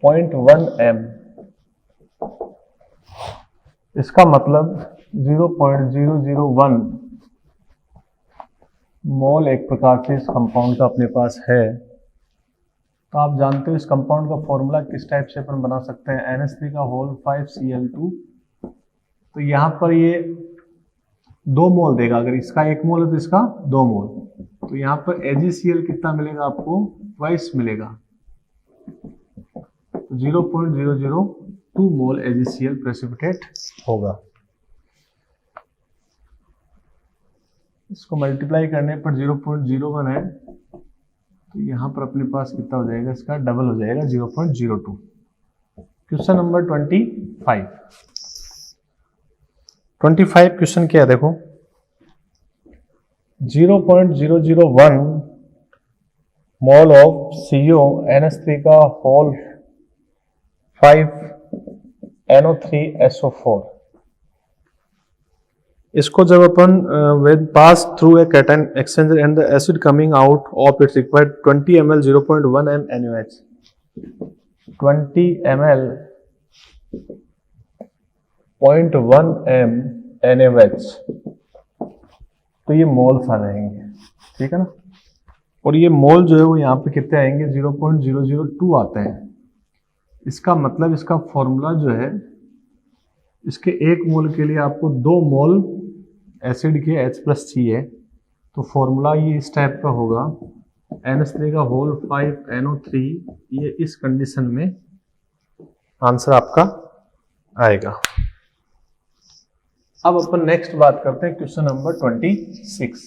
0.1 m, इसका मतलब 0.001 मोल एक प्रकार से इस कंपाउंड का अपने पास है। तो आप जानते हो इस कंपाउंड का फॉर्मूला किस टाइप से अपन बना सकते हैं, NH3 का होल 5 Cl2। तो यहाँ पर ये 2 मोल देगा, अगर इसका 1 मोल है तो इसका 2 मोल, तो यहाँ पर AgCl कितना मिलेगा आपको 22 मिलेगा, तो 0.002 मोल AgCl प्रेसिपिटेट होगा। इसको मल्टीप्लाई करने पर 0.01 है, तो यहां पर अपने पास कितना हो जाएगा, इसका डबल हो जाएगा 0.02। क्वेश्चन नंबर 25 क्वेश्चन क्या है देखो, 0.001 मोल ऑफ CO NH3 का होल 5 NO3SO4, इसको जब अपन when pass through a cation exchanger and the acid coming out of it required 20 ml 0.1 m NaOH, 20 ml 0.1 m NaOH, तो ये मोल्स आ जाएंगे, ठीक है ना। और ये मोल जो है वो यहाँ पे कितने आएंगे 0.002 आते हैं। इसका मतलब इसका फॉर्मूला जो है, इसके 1 मोल के लिए आपको 2 मोल एसिड के H+ चाहिए, तो फॉर्मूला ये इस टाइप का होगा, NH3 का होल 5 NO3, ये इस कंडीशन में आंसर आपका आएगा। अब अपन नेक्स्ट बात करते हैं क्वेश्चन नंबर 26।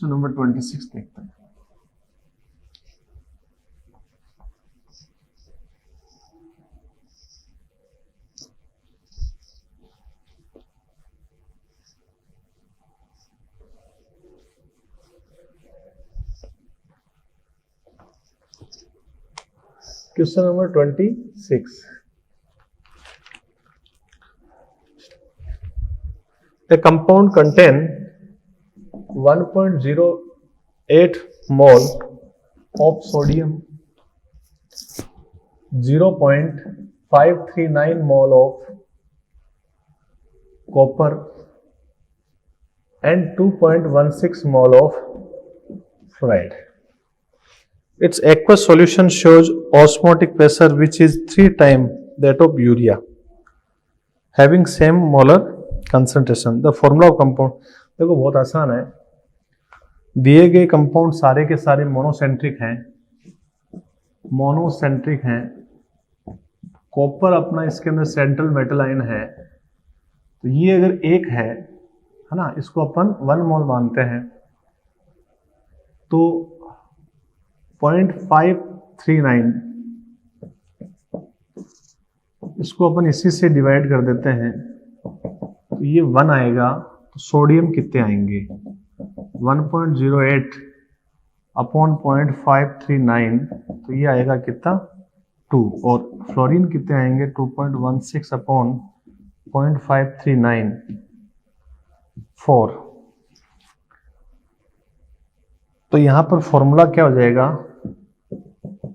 क्वेश्चन नंबर 26 देखते हैं। Question number 26. A compound contain 1.08 mole of sodium, 0.539 mole of copper and 2.16 mole of fluoride. Its aqueous solution shows osmotic pressure which is 3 times that of urea, having same molar concentration. The formula of compound, देखो बहुत आसान है, दिए गए compound सारे के सारे monocentric हैं, कॉपर अपना इसके अंदर सेंट्रल मेटल आयन है, तो ये अगर एक है ना, इसको अपन 1 मोल मानते हैं, तो 0.539 इसको अपन इसी से डिवाइड कर देते हैं, तो ये 1 आएगा। तो सोडियम कितने आएंगे, 1.08 अपॉन 0.539, तो ये आएगा कितना 2, और फ्लोरीन कितने आएंगे 2.16 अपॉन 0.539 4। तो यहां पर फॉर्मूला क्या हो जाएगा,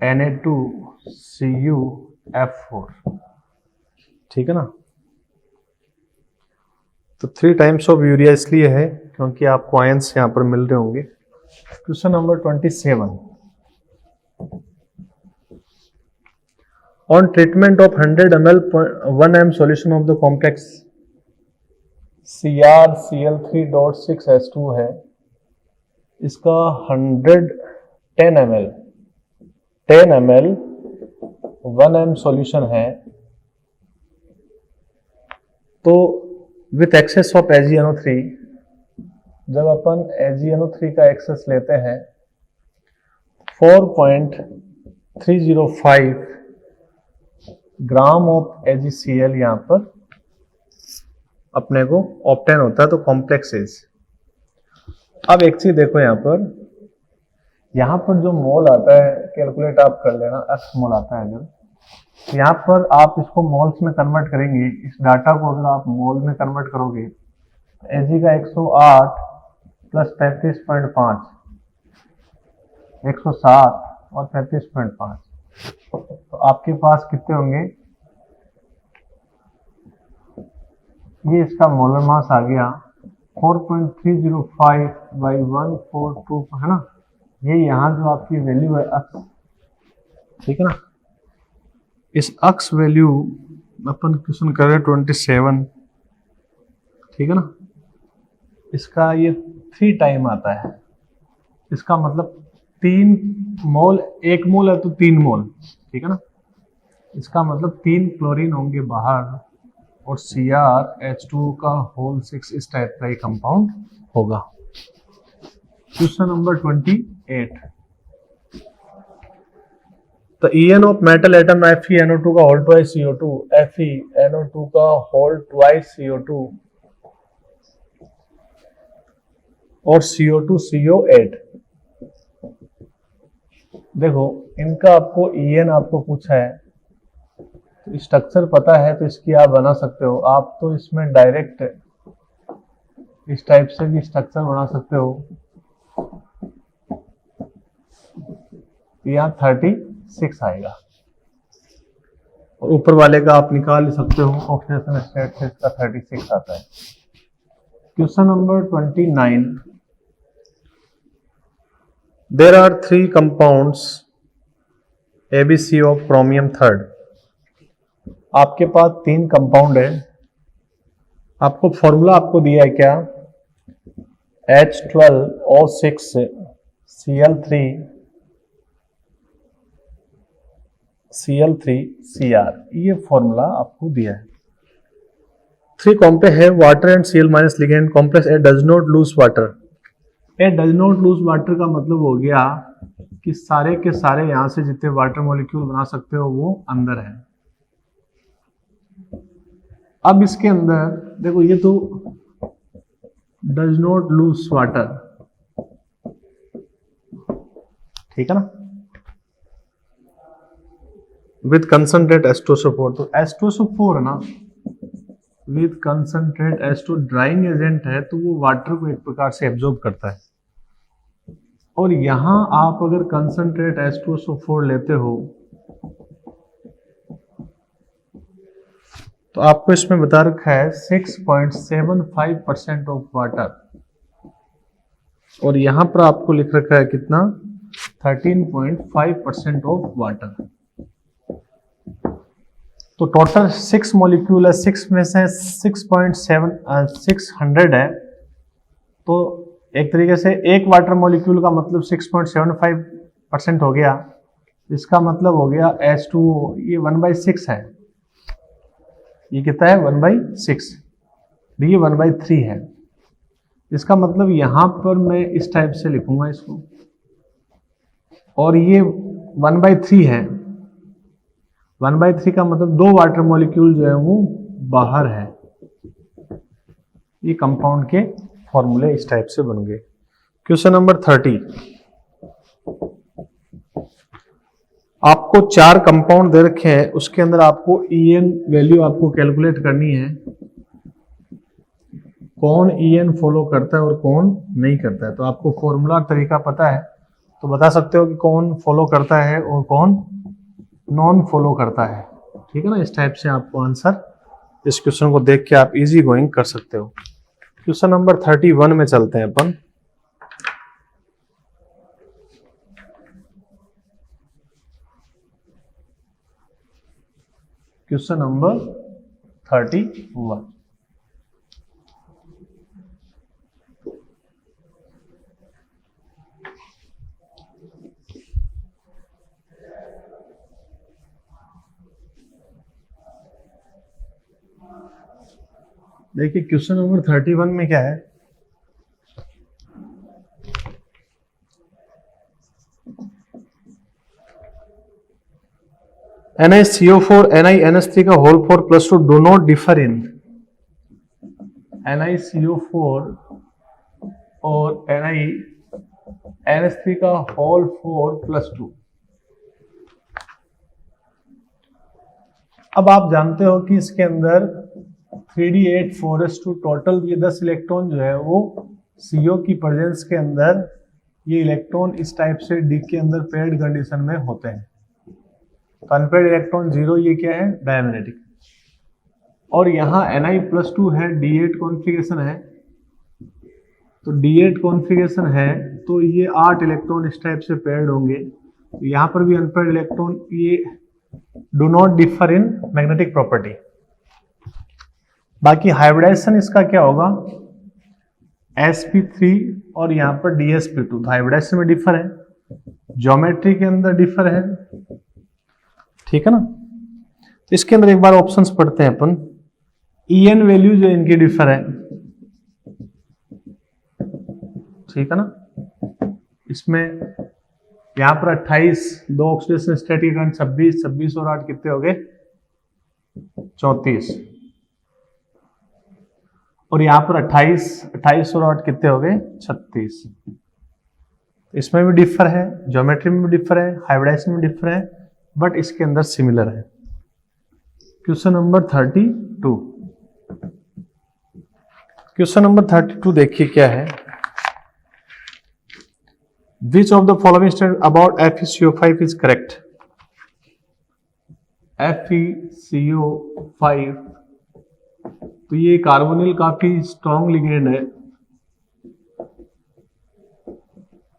Na2CuF4, ठीक है ना। तो 3 टाइम्स ऑफ यूरिया इसलिए है क्योंकि आपको आयंस यहां पर मिल रहे होंगे। Question number 27। On treatment of 100 ml 1 m solution of the complex CrCl3.6H2 है, इसका 10 ml 1 m सॉल्यूशन है, तो विथ एक्सेस ऑफ AgNO3, जब अपन AgNO3 का एक्सेस लेते हैं 4.305 ग्राम ऑफ AgCl यहां पर अपने को ऑब्टेन होता है, तो कॉम्प्लेक्स एज। अब एक चीज देखो, यहां पर जो मोल आता है, कैलकुलेट आप कर लेना, x मोल आता है अगर, तो यहाँ पर आप इसको मोल्स में कन्वर्ट करेंगे, इस डाटा को अगर आप मोल में कन्वर्ट करोगे, Ag का 108 प्लस 35.5, 107 और 35.5, तो आपके पास कितने होंगे, ये इसका मोलर मास आ गया 4.305 बाई 142, है ना। ये यहाँ जो आपकी वैल्यू है अक्स, ठीक है ना, इस अक्स वैल्यू अपन क्वेश्चन कर रहे 27, ठीक है ना, इसका ये 3 टाइम आता है, इसका मतलब 3 मोल, 1 मोल है तो 3 मोल, ठीक है ना, इसका मतलब 3 क्लोरीन होंगे बाहर और CrH2 का होल 6 इस टाइप का ये कंपाउंड होगा। Question number 28। तो En of metal atom FeNO2 का होल ट्वाइस CO2, FeNO2 का होल ट्वाइस CO2 और CO2 CO8। देखो इनका आपको En आपको पूछा है, तो स्ट्रक्चर पता है तो इसकी आप बना सकते हो। आप तो इसमें डायरेक्ट इस टाइप से भी स्ट्रक्चर बना सकते हो। यहाँ 36 आएगा और ऊपर वाले का आप निकाल सकते हो, ऑक्सीडेशन स्टेट से इसका 36 आता है। Question number 29। There are 3 compounds ABC of chromium 3। आपके पास 3 कंपाउंड है, आपको फॉर्मूला आपको दिया है क्या, H12O6 Cl3Cr, ये फॉर्मूला आपको दिया है। 3 कॉम्प्लेक्स है water and Cl minus ligand, complex A does not lose water, A does not lose water का मतलब हो गया कि सारे के सारे यहां से जितने वाटर मॉलिक्यूल बना सकते हो वो अंदर है। अब इसके अंदर देखो ये तो डज नॉट लूज वाटर, ठीक है ना, विथ कंसंट्रेट H2SO4, तो H2SO4 है ना with concentrate H2 drying agent है, तो वो वाटर को एक प्रकार से एब्जॉर्ब करता है। और यहां आप अगर कंसंट्रेट H2SO4 लेते हो तो आपको इसमें बता रखा है 6.75% ऑफ वाटर, और यहां पर आपको लिख रखा है कितना 13.5% ऑफ वाटर। तो टोटल 6 मॉलिक्यूल है, 6 में से 600 है, तो एक तरीके से एक वाटर मॉलिक्यूल का मतलब 6.75% हो गया। इसका मतलब हो गया H2O ये 1/6 है, ये कितना है 1/6, ये 1/3 है। इसका मतलब यहां पर मैं इस टाइप से लिखूंगा इसको, और ये 1/3 है। 1/3 का मतलब 2 वाटर मॉलिक्यूल जो है वो बाहर है। ये कंपाउंड के फॉर्मूले इस टाइप से बन गए। क्वेश्चन नंबर 30, आपको 4 कंपाउंड दे रखे हैं, उसके अंदर आपको EN वैल्यू आपको कैलकुलेट करनी है, कौन EN फॉलो करता है और कौन नहीं करता है। तो आपको फॉर्मूला तरीका पता है तो बता सकते हो कि कौन फॉलो करता है और कौन नॉन फॉलो करता है, ठीक है ना। इस टाइप से आपको आंसर इस क्वेश्चन को देख के आप इजी गोइंग कर सकते हो। क्वेश्चन नंबर 31 में चलते हैं अपन। क्वेश्चन नंबर 31, देखिए क्वेश्चन नंबर 31 में क्या है, NiCO4 NiNH3 का whole 4 + 2 do not differ in. NiCO4 और NiNH3 का होल 4 + 2। अब आप जानते हो कि इसके अंदर 3D8 टोटल ये 10 इलेक्ट्रॉन जो है वो CO की प्रेजेंस के अंदर ये इलेक्ट्रॉन इस टाइप से डी के अंदर पेयर्ड कंडीशन में होते हैं। तो अनपेयर्ड इलेक्ट्रॉन 0, ये क्या है डायमैग्नेटिक। और यहाँ Ni+2 है, D8 कॉन्फ़िगरेशन है, तो D8 कॉन्फ़िगरेशन है तो ये 8 इलेक्ट्रॉन इस टाइप से पेयर्ड होंगे। तो यहाँ पर भी अनपेयर्ड इलेक्ट्रॉन ये do not differ in magnetic property. बाकी हाइब्रिडाइजेशन इसका क्या होगा sp3 और यहाँ पर dsp2, तो हाइब्रिडाइजेशन में डिफर है, ज्योमेट्री के अंदर डिफर है, ठीक है ना। तो इसके अंदर एक बार ऑप्शंस पढ़ते हैं अपन। EN वैल्यू जो इनकी डिफर है, ठीक है ना। इसमें यहां पर 28, 2 ऑक्सीडेशन स्टेट के कारण 26, 26 और 8 कितने हो गए 34, और यहां पर 28, 28 और 8 कितने हो गए 36। इसमें भी डिफर है, ज्योमेट्री में भी डिफर है, हाइब्रिडाइजेशन में डिफर है, बट इसके अंदर सिमिलर है। क्वेश्चन नंबर 32, क्वेश्चन नंबर 32 देखिए क्या है। Which of the following statement about FeCO5 is correct? FeCO5 तो ये कार्बोनिल काफी स्ट्रॉन्ग लिगेंड है,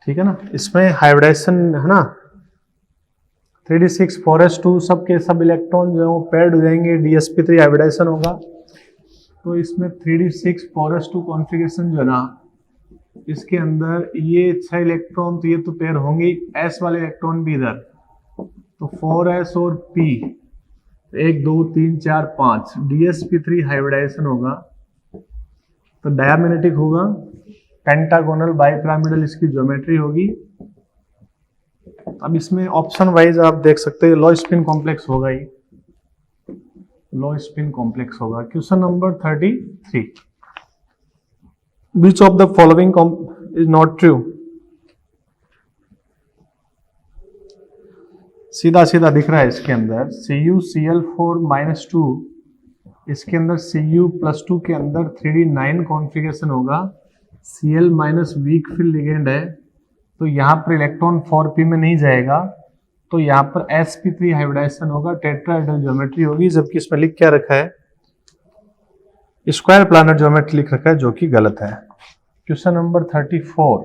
ठीक है ना। इसमें हाइब्रिडाइजेशन है ना, 3d6 4s2 सब के सब इलेक्ट्रॉन जो है वो पेयर्ड हो जाएंगे, dsp3 हाइब्रिडाइजेशन होगा। तो इसमें 3d6 4s2 कॉन्फ़िगरेशन जो है ना, इसके अंदर ये 6 इलेक्ट्रॉन तो ये तो पेयर होंगे, s वाले इलेक्ट्रॉन भी इधर, तो 4s और p 1 2 3 4 5 dsp3 हाइब्रिडाइजेशन होगा, तो डायमैग्नेटिक होगा पेंटागोनल बाइपिरामिडल इसकी ज्योमेट्री होगी। अब इसमें ऑप्शन वाइज आप देख सकते हैं लो स्पिन कॉम्प्लेक्स होगा, ये लो स्पिन कॉम्प्लेक्स होगा। Question number 33, which of the following is not true. सीधा सीधा दिख रहा है इसके अंदर CuCl4-2, इसके अंदर Cu+2 के अंदर 3D9 कॉन्फ़िगरेशन होगा, Cl- वीक फील्ड लिगेंड है, तो यहाँ पर इलेक्ट्रॉन 4p में नहीं जाएगा, तो यहाँ पर sp3 हाइब्रिडाइजेशन होगा, टेट्राहेड्रल ज्योमेट्री होगी। जबकि इसमें लिख क्या रखा है, स्क्वायर प्लानर ज्योमेट्री लिख रखा है, जो कि गलत है। Question number 34,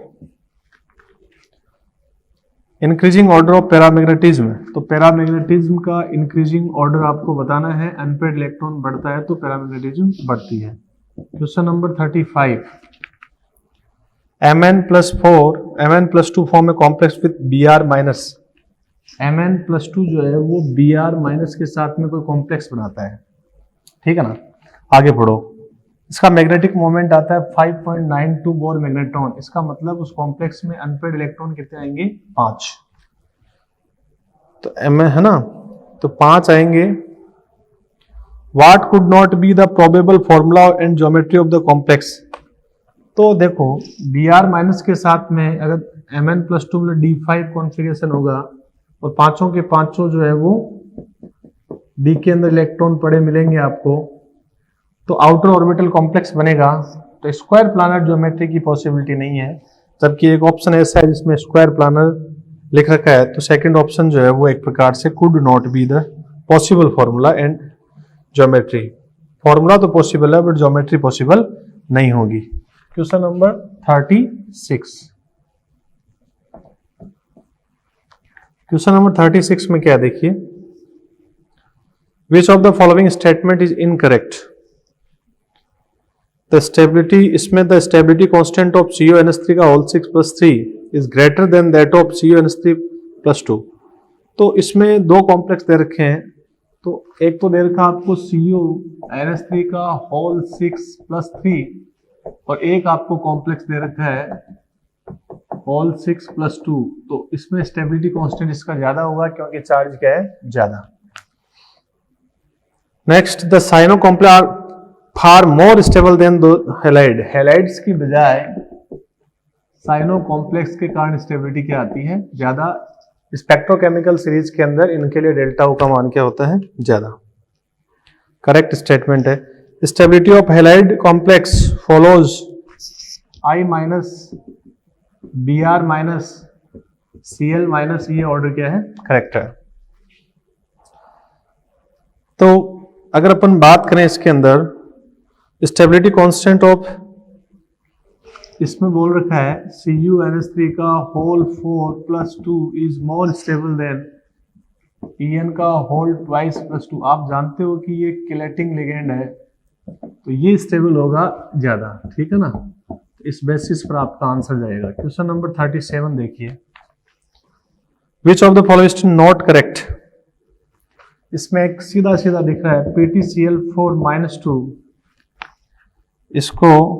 increasing order of paramagnetism. तो पैरामैग्नेटिज्म का इंक्रीजिंग ऑर्डर आपको बताना है, अनपेड इलेक्ट्रॉन बढ़ता है तो पैरामैग्नेटिज्म बढ़ती है। क्वेश्चन नंबर 35, Mn+2 फॉर्म में कॉम्प्लेक्स विथ Br-, Mn+2 जो है वो Br- के साथ में कोई कॉम्प्लेक्स बनाता है, ठीक है ना। आगे पढ़ो, इसका मैग्नेटिक मोमेंट आता है 5.92 बोर मैग्नेट्रॉन। इसका मतलब उस कॉम्प्लेक्स में अनपेड इलेक्ट्रॉन कितने आएंगे, 5। तो एम है ना, तो 5 आएंगे। What could not be the probable formula and geometry of the complex. तो देखो Br- के साथ में अगर Mn+2 में D5 कॉन्फ़िगरेशन होगा और पांचों के पांचों जो है वो D के अंदर इलेक्ट्रॉन पड़े मिलेंगे आपको, तो आउटर ऑर्बिटल कॉम्प्लेक्स बनेगा। तो स्क्वायर प्लानर ज्योमेट्री की पॉसिबिलिटी नहीं है, जबकि एक ऑप्शन ऐसा है जिसमें स्क्वायर प्लानर लिख रखा है, तो सेकंड ऑप्शन जो है वो एक प्रकार से could not be the possible formula and geometry. Formula तो पॉसिबल है बट ज्योमेट्री पॉसिबल नहीं होगी। क्वेश्चन नंबर 36, क्वेश्चन नंबर 36 में क्या देखिए, which of the following statement is incorrect. The stability, इसमें the stability constant of CuNH3 का होल 6+3 is greater than that of CuNH3+2। तो इसमें दो कॉम्प्लेक्स दे रखे हैं, तो एक तो दे रखा आपको CuNH3 का होल 6+3 और एक आपको कॉम्प्लेक्स दे रखा है होल 6+2। तो इसमें स्टेबिलिटी कांस्टेंट इसका ज्यादा होगा क्योंकि चार्ज क्या है, ज्यादा। Next, the cyano complex are far more stable than the halide. Halides की बजाय साइनो कॉम्प्लेक्स के कारण स्टेबिलिटी क्या आती है, ज्यादा। स्पेक्ट्रोकेमिकल सीरीज के अंदर इनके लिए डेल्टा O का मान क्या होता है, ज्यादा। करेक्ट स्टेटमेंट है। Stability of halide complex follows I- Br- Cl- ये ऑर्डर क्या है, करेक्ट है। तो अगर अपन बात करें इसके अंदर स्टेबिलिटी कांस्टेंट ऑफ, इसमें बोल रखा है CuNH3 का whole 4+2 is more stable than En का होल 2+2। आप जानते हो कि ये किलेटिंग लिगेंड है, तो ये स्टेबल होगा ज्यादा, ठीक है ना। इस बेसिस पर आपका आंसर जाएगा। क्वेश्चन नंबर 37 देखिए, which of the following is not correct. इसमें एक सीधा सीधा दिख रहा है PtCl4-2, इसको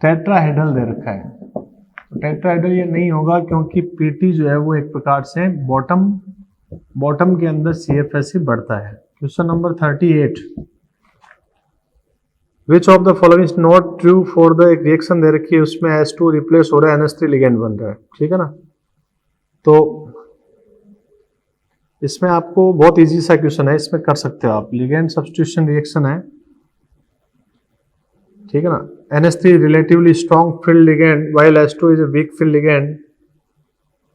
टेट्राहेड्रल दे रखा है। तो टेट्राहेड्रल ये नहीं होगा क्योंकि Pt जो है वो एक प्रकार से बॉटम के अंदर CF से बढ़ता है। Question number 38, which of the following is not true for the, एक रिएक्शन दे रखी है उसमें H2 रिप्लेस हो रहा है, NH3 लिगेंड बन रहा है, ठीक है ना। तो इसमें आपको बहुत इजी सा क्वेश्चन है, इसमें कर सकते हो आप, लिगेंड सब्स्टिट्यूशन रिएक्शन है, ठीक है ना। NH3 relatively strong field ligand while H2 is a week field ligand.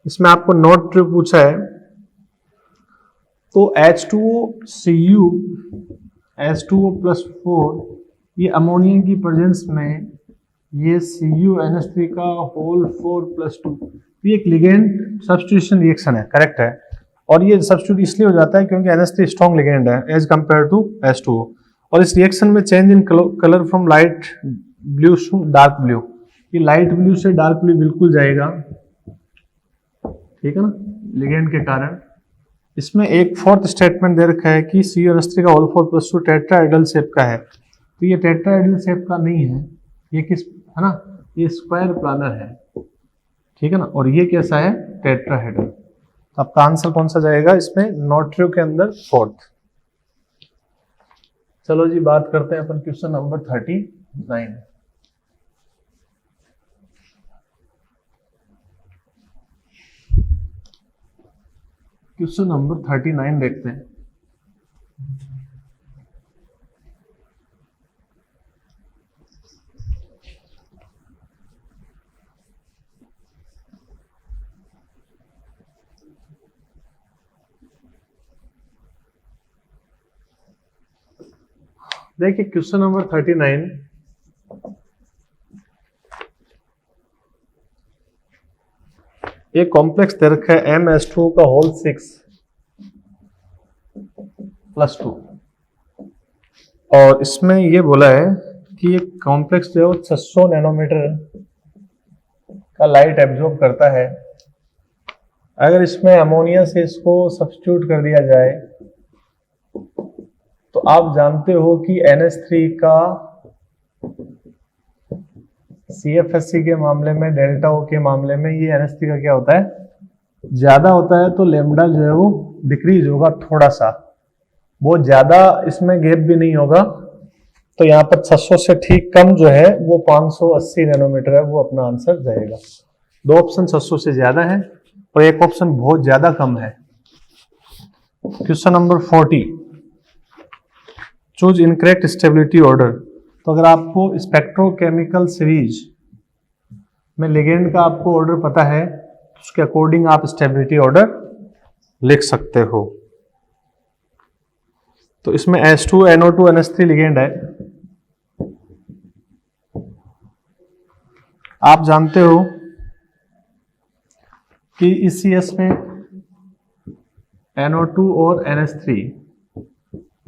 इसमें आपको नॉट ट्रू पूछा है, तो H2O H2O+4 ये अमोनिया की प्रेजेंस में ये CuNH3 का होल 4+2, ये एक लिगेंड सब्स्टिट्यूशन रिएक्शन है, करेक्ट है। और ये सब्स्टिट्यूट इसलिए हो जाता है क्योंकि NH3 स्ट्रॉन्ग लिगेंड है एज कंपेयर टू H2O। और इस रिएक्शन में change in colour from light blue to dark blue, ये लाइट ब्लू से डार्क ब्लू बिल्कुल जाएगा, ठीक है ना, लिगेंड के कारण। इसमें एक फोर्थ स्टेटमेंट दे रखा है कि CuNH3 का होल 4+2 टेट्राहेड्रल शेप का है, तो ये टेट्राहेड्रल शेप का नहीं है, ये किस है ना, ये स्क्वायर प्लानर है, ठीक है ना, और ये कैसा है, टेट्राहेड्रल। तो आपका आंसर कौन सा जाएगा इसमें, नॉट ट्रू के अंदर फोर्थ। चलो जी बात करते हैं अपन क्वेश्चन नंबर 39। क्वेश्चन नंबर 39 देखते हैं। देखिए क्वेश्चन नंबर 39, एक कॉम्प्लेक्स दे रखा है MS2 का होल 6 + 2, और इसमें ये बोला है कि ये कॉम्प्लेक्स जो है 600 नैनोमीटर का लाइट एब्जॉर्ब करता है। अगर इसमें अमोनिया से इसको सब्स्टिट्यूट कर दिया जाए तो आप जानते हो कि NH3 का CFSC के मामले में, डेल्टा O के मामले में ये NH3 का क्या होता है, ज्यादा होता है, तो लेमडा जो है वो डिक्रीज होगा थोड़ा सा, बहुत ज्यादा इसमें गैप भी नहीं होगा। तो यहाँ पर 600 से ठीक कम जो है वो 580 नैनोमीटर है, वो अपना आंसर जाएगा। दो ऑप्शन 600 से ज्यादा है और एक ऑप्शन बहुत ज्यादा कम है। Question number 40, choose incorrect stability order. तो अगर आपको स्पेक्ट्रोकेमिकल सीरीज में लिगेंड का आपको ऑर्डर पता है तो उसके अकॉर्डिंग आप स्टेबिलिटी ऑर्डर लिख सकते हो। तो इसमें H2 NO2 NH3 लिगेंड है। आप जानते हो कि इस CS में NO2 और NH3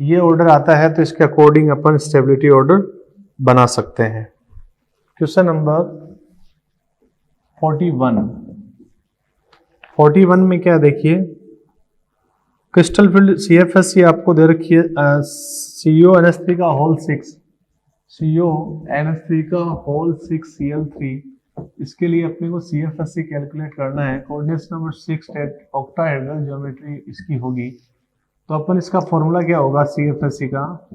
ये ऑर्डर आता है, तो इसके अकॉर्डिंग अपन स्टेबिलिटी ऑर्डर बना सकते हैं। क्वेश्चन नंबर 41 में क्या देखिए, क्रिस्टल फील्ड CFSC आपको दे रखी है, CONH3 का होल 6, CONH3 का होल 6 Cl3। इसके लिए अपने को CFSC कैलकुलेट करना है। कोऑर्डिनेट्स नंबर 6 ऑक्टाहेड्रल ज्योमेट्री इसकी होगी। तो अपन इसका फॉर्मूला क्या होगा CFSC का,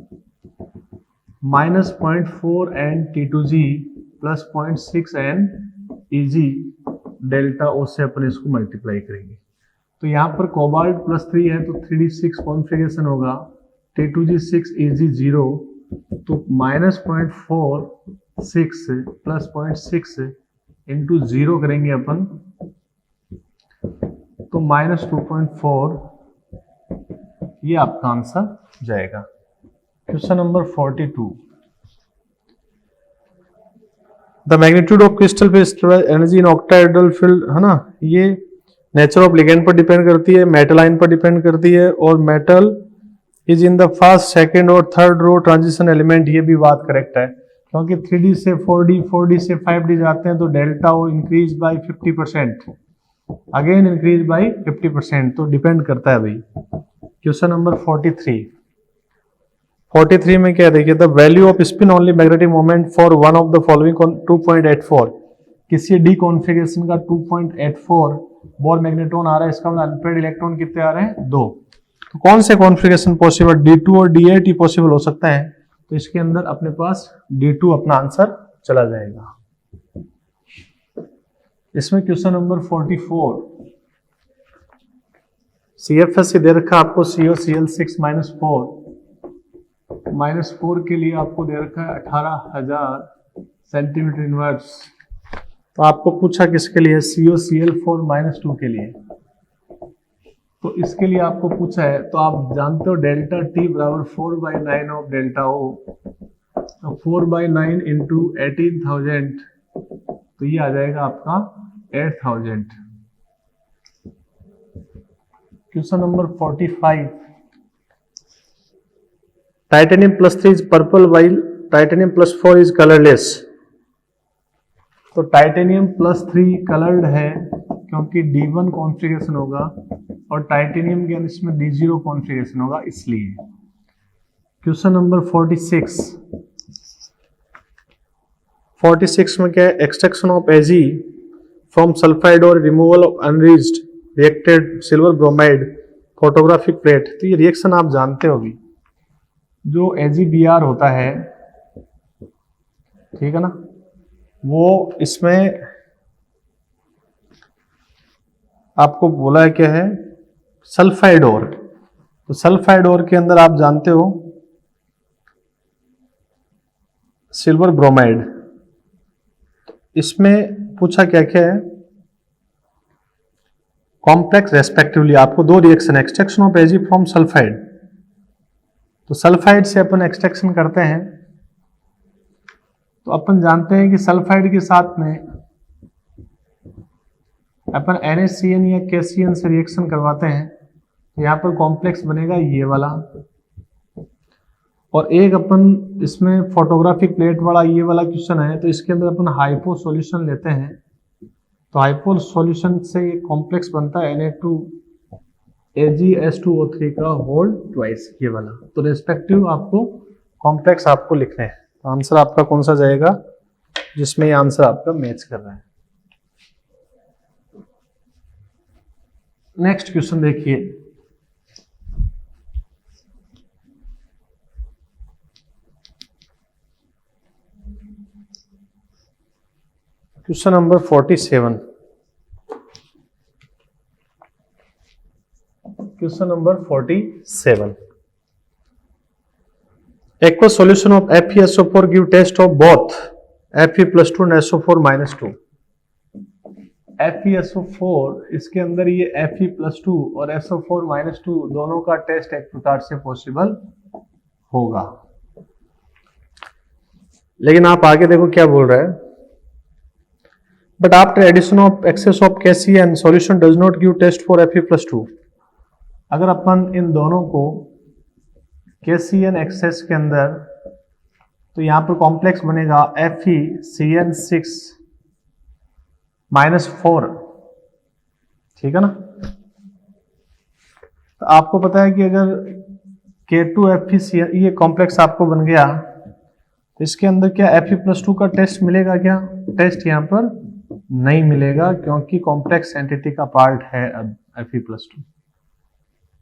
-0.4 n T2G + 0.6 n EG delta O से अपन इसको मल्टीप्लाई करेंगे। तो यहाँ पर कोबाल्ट +3 है तो 3D6 कॉन्फ़िगरेशन होगा, T2G 6 EG 0, तो -0.4 6 + 0.6 इंटू 0 करेंगे अपन, तो -2.4, ये आपका आंसर जाएगा। Question number 42, the magnitude of crystal field energy in octahedral field, है ना, ये नेचर ऑफ लिगेंड पर डिपेंड करती है, मेटल आयन पर डिपेंड करती है, और metal is in the first, second और थर्ड रो ट्रांजिशन एलिमेंट। ये भी बात करेक्ट है, क्योंकि 3D से 4D, 4D से 5D जाते हैं तो delta O increase by 50%, again increase by 50%, तो डिपेंड करता है भाई। क्वेश्चन नंबर 43 में क्या देखिए, the value off spin only magnetic moment for one of the following 2.84, किसी डी कॉन्फ़िगरेशन का 2.84 बोर मैग्नेट्रॉन आ रहा है, इसका मतलब अनपेयर्ड इलेक्ट्रॉन कितने आ रहे हैं, 2। तो कौन से कॉन्फ़िगरेशन पॉसिबल, D2 और D8 ही पॉसिबल हो सकता है, तो इसके अंदर अपने पास D2 अपना आंसर चला जाएगा। इसमें क्वेश्चन नंबर 44, CFSC दे रखा आपको COCl6 -4 के लिए आपको दे रखा है 18,000 सेंटीमीटर इनवर्स। तो आपको पूछा किसके लिए, COCl4 -2 के लिए। तो इसके लिए आपको पूछा है, तो आप जानते हो डेल्टा T बराबर 4/9 ऑफ डेल्टा O, तो 4/9 इंटू 18,000, तो ये आ जाएगा आपका 8,000। Question number 45, titanium +3 is purple while titanium +4 is colourless. तो टाइटेनियम +3 कलर्ड है क्योंकि D1 कॉन्फ़िगरेशन होगा और टाइटेनियम के इसमें D0 कॉन्फ़िगरेशन होगा, इसलिए। क्वेश्चन नंबर 46, 46 में क्या है, extraction of Ag from sulphide और removal of unreached reacted silver bromide photographic plate. तो ये रिएक्शन आप जानते हो भी, जो AgBr होता है, ठीक है ना, वो इसमें आपको बोला है क्या है, सल्फाइड ओर। तो सल्फाइड ओर के अंदर आप जानते हो सिल्वर ब्रोमाइड। इसमें पूछा क्या क्या है, कॉम्प्लेक्स रेस्पेक्टिवली। आपको दो reaction, extraction of Ag from sulphide, तो सल्फाइड से अपन एक्सट्रैक्शन करते हैं, तो अपन जानते हैं कि सल्फाइड के साथ में अपन NaCN या KCN से रिएक्शन करवाते हैं, तो यहाँ पर कॉम्प्लेक्स बनेगा ये वाला, और एक अपन इसमें फोटोग्राफिक प्लेट वाला ये वाला क्वेश्चन है, तो इसके अंदर अपन हाइपो सॉल्यूशन लेते हैं, तो हाइपो सॉल्यूशन से ये कॉम्प्लेक्स बनता है Na2AgS2O3 का होल ट्वाइस, ये वाला। तो रेस्पेक्टिव आपको कॉम्प्लेक्स आपको लिखने हैं। तो आंसर आपका कौन सा जाएगा, जिसमें ये आंसर आपका मैच कर रहा है। नेक्स्ट क्वेश्चन देखिए, question number 47। Question number 47, aqueous solution of FeSO4 give test of both Fe+2 and SO4-2। FeSO4, इसके अंदर ये Fe+2 और SO4-2 दोनों का टेस्ट एक प्रकार से पॉसिबल होगा। लेकिन आप आगे देखो क्या बोल रहा है, but after addition of excess of KCN solution does not give test for Fe+2। अगर अपन इन दोनों को KCN एक्सेस के अंदर, तो यहां पर कॉम्प्लेक्स बनेगा FeCN6-4, ठीक है ना। तो आपको पता है कि अगर K2FeCN ये कॉम्प्लेक्स आपको बन गया, तो इसके अंदर क्या Fe+2 का टेस्ट मिलेगा क्या? टेस्ट यहां पर नहीं मिलेगा, क्योंकि कॉम्प्लेक्स एंटिटी का पार्ट है अब Fe+2।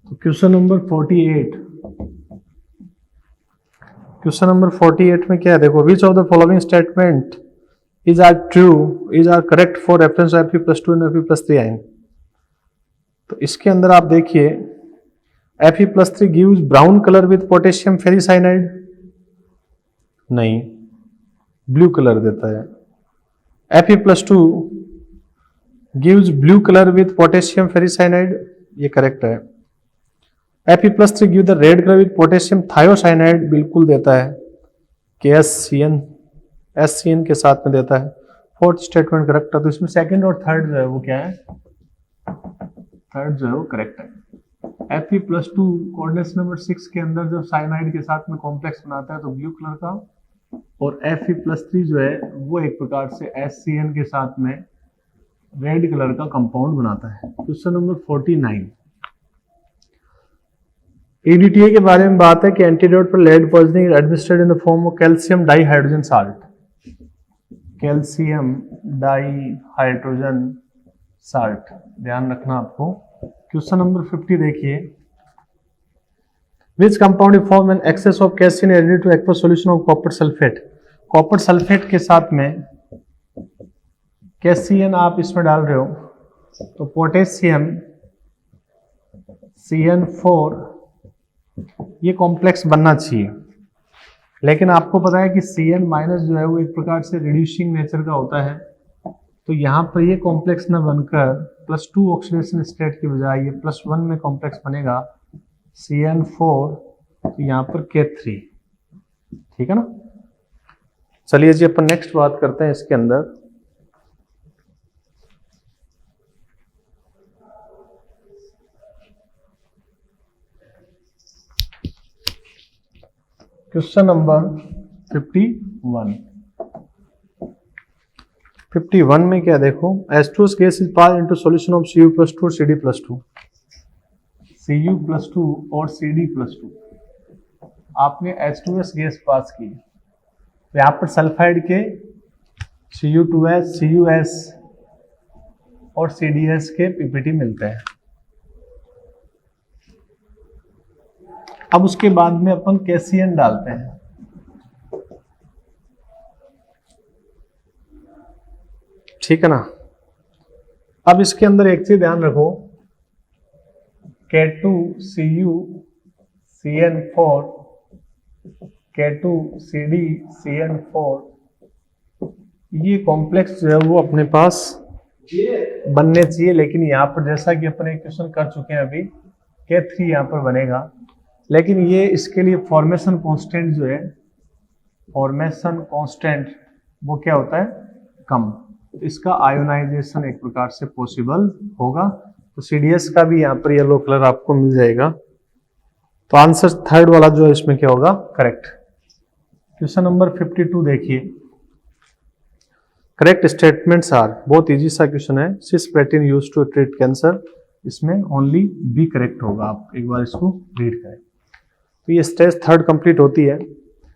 तो क्वेश्चन नंबर 48, क्वेश्चन नंबर 48 में क्या है, देखो, which of the following statement is are true is are correct for reference Fe+2 and Fe+3 ion. तो इसके अंदर आप देखिए, Fe+3 gives brown colour with potassium ferricyanide, नहीं, ब्लू कलर देता है। Fe+2 gives blue colour with potassium ferricyanide, ये correct है। Fe+3 give the red colour with potassium thiocyanide, बिल्कुल देता है। SCN के साथ में देता है। फोर्थ स्टेटमेंट करेक्ट है। तो इसमें सेकंड और थर्ड जो है वो क्या है, थर्ड जो है वो करेक्ट है। Fe+2 कोऑर्डिनेट नंबर 6 के अंदर जब साइनाइड के साथ में कॉम्प्लेक्स बनाता है तो ब्लू कलर का, और Fe+3 जो है वो एक प्रकार से SCN के साथ में रेड कलर का कंपाउंड बनाता है। क्वेश्चन नंबर 49, EDTA के बारे में बात है कि एंटीडोट पर lead poisoning administered in the form of calcium dihydrogen salt, calcium dihydrogen salt, ध्यान रखना आपको। क्वेश्चन नंबर 50 देखिए, which compound is form an excess of calcium added to aqueous solution of copper sulphate. Copper sulphate के साथ में calcium आप इसमें डाल रहे हो, तो पोटेशियम CN4 ये कॉम्प्लेक्स बनना चाहिए, लेकिन आपको पता है कि Cn- जो है वो एक प्रकार से रिड्यूसिंग नेचर का होता है, तो यहाँ पर ये कॉम्प्लेक्स न बनकर +2 ऑक्सीडेशन स्टेट की बजाय ये +1 में कॉम्प्लेक्स बनेगा CN4, तो यहाँ पर K3, ठीक है ना। चलिए जी अपन नेक्स्ट बात करते हैं इसके अंदर। क्वेश्चन नंबर 51 में क्या देखो, H2S gas is pass into solution of Cu+2 और Cd+2। Cu+2 और Cd+2 आपने H2S गैस पास की, तो यहाँ पर सल्फाइड के Cu2s, CuS और CDS के पीपीटी मिलते हैं। अब उसके बाद में अपन KCN डालते हैं। ठीक है ना। अब इसके अंदर एक चीज ध्यान रखो, K2Cu CN4, K2CdCN4, ये कॉम्प्लेक्स जो है वो अपने पास बनने चाहिए, लेकिन यहाँ पर जैसा कि अपन एक क्वेश्चन कर चुके हैं अभी, K3 यहाँ पर बनेगा, लेकिन ये इसके लिए फॉर्मेशन कांस्टेंट जो है, फॉर्मेशन कांस्टेंट वो क्या होता है, कम। इसका आयोनाइजेशन एक प्रकार से पॉसिबल होगा। तो CDS का भी यहाँ पर येलो कलर आपको मिल जाएगा। तो आंसर थर्ड वाला जो है इसमें क्या होगा, करेक्ट। क्वेश्चन नंबर 52 देखिए। करेक्ट स्टेटमेंट्स आर, बहुत इजी सा क्वेश्चन है। Cisplatin used to treat cancer, इसमें ओनली बी करेक्ट होगा। आप एक बार इसको रीड करें। तो ये स्टेज थर्ड कंप्लीट होती है।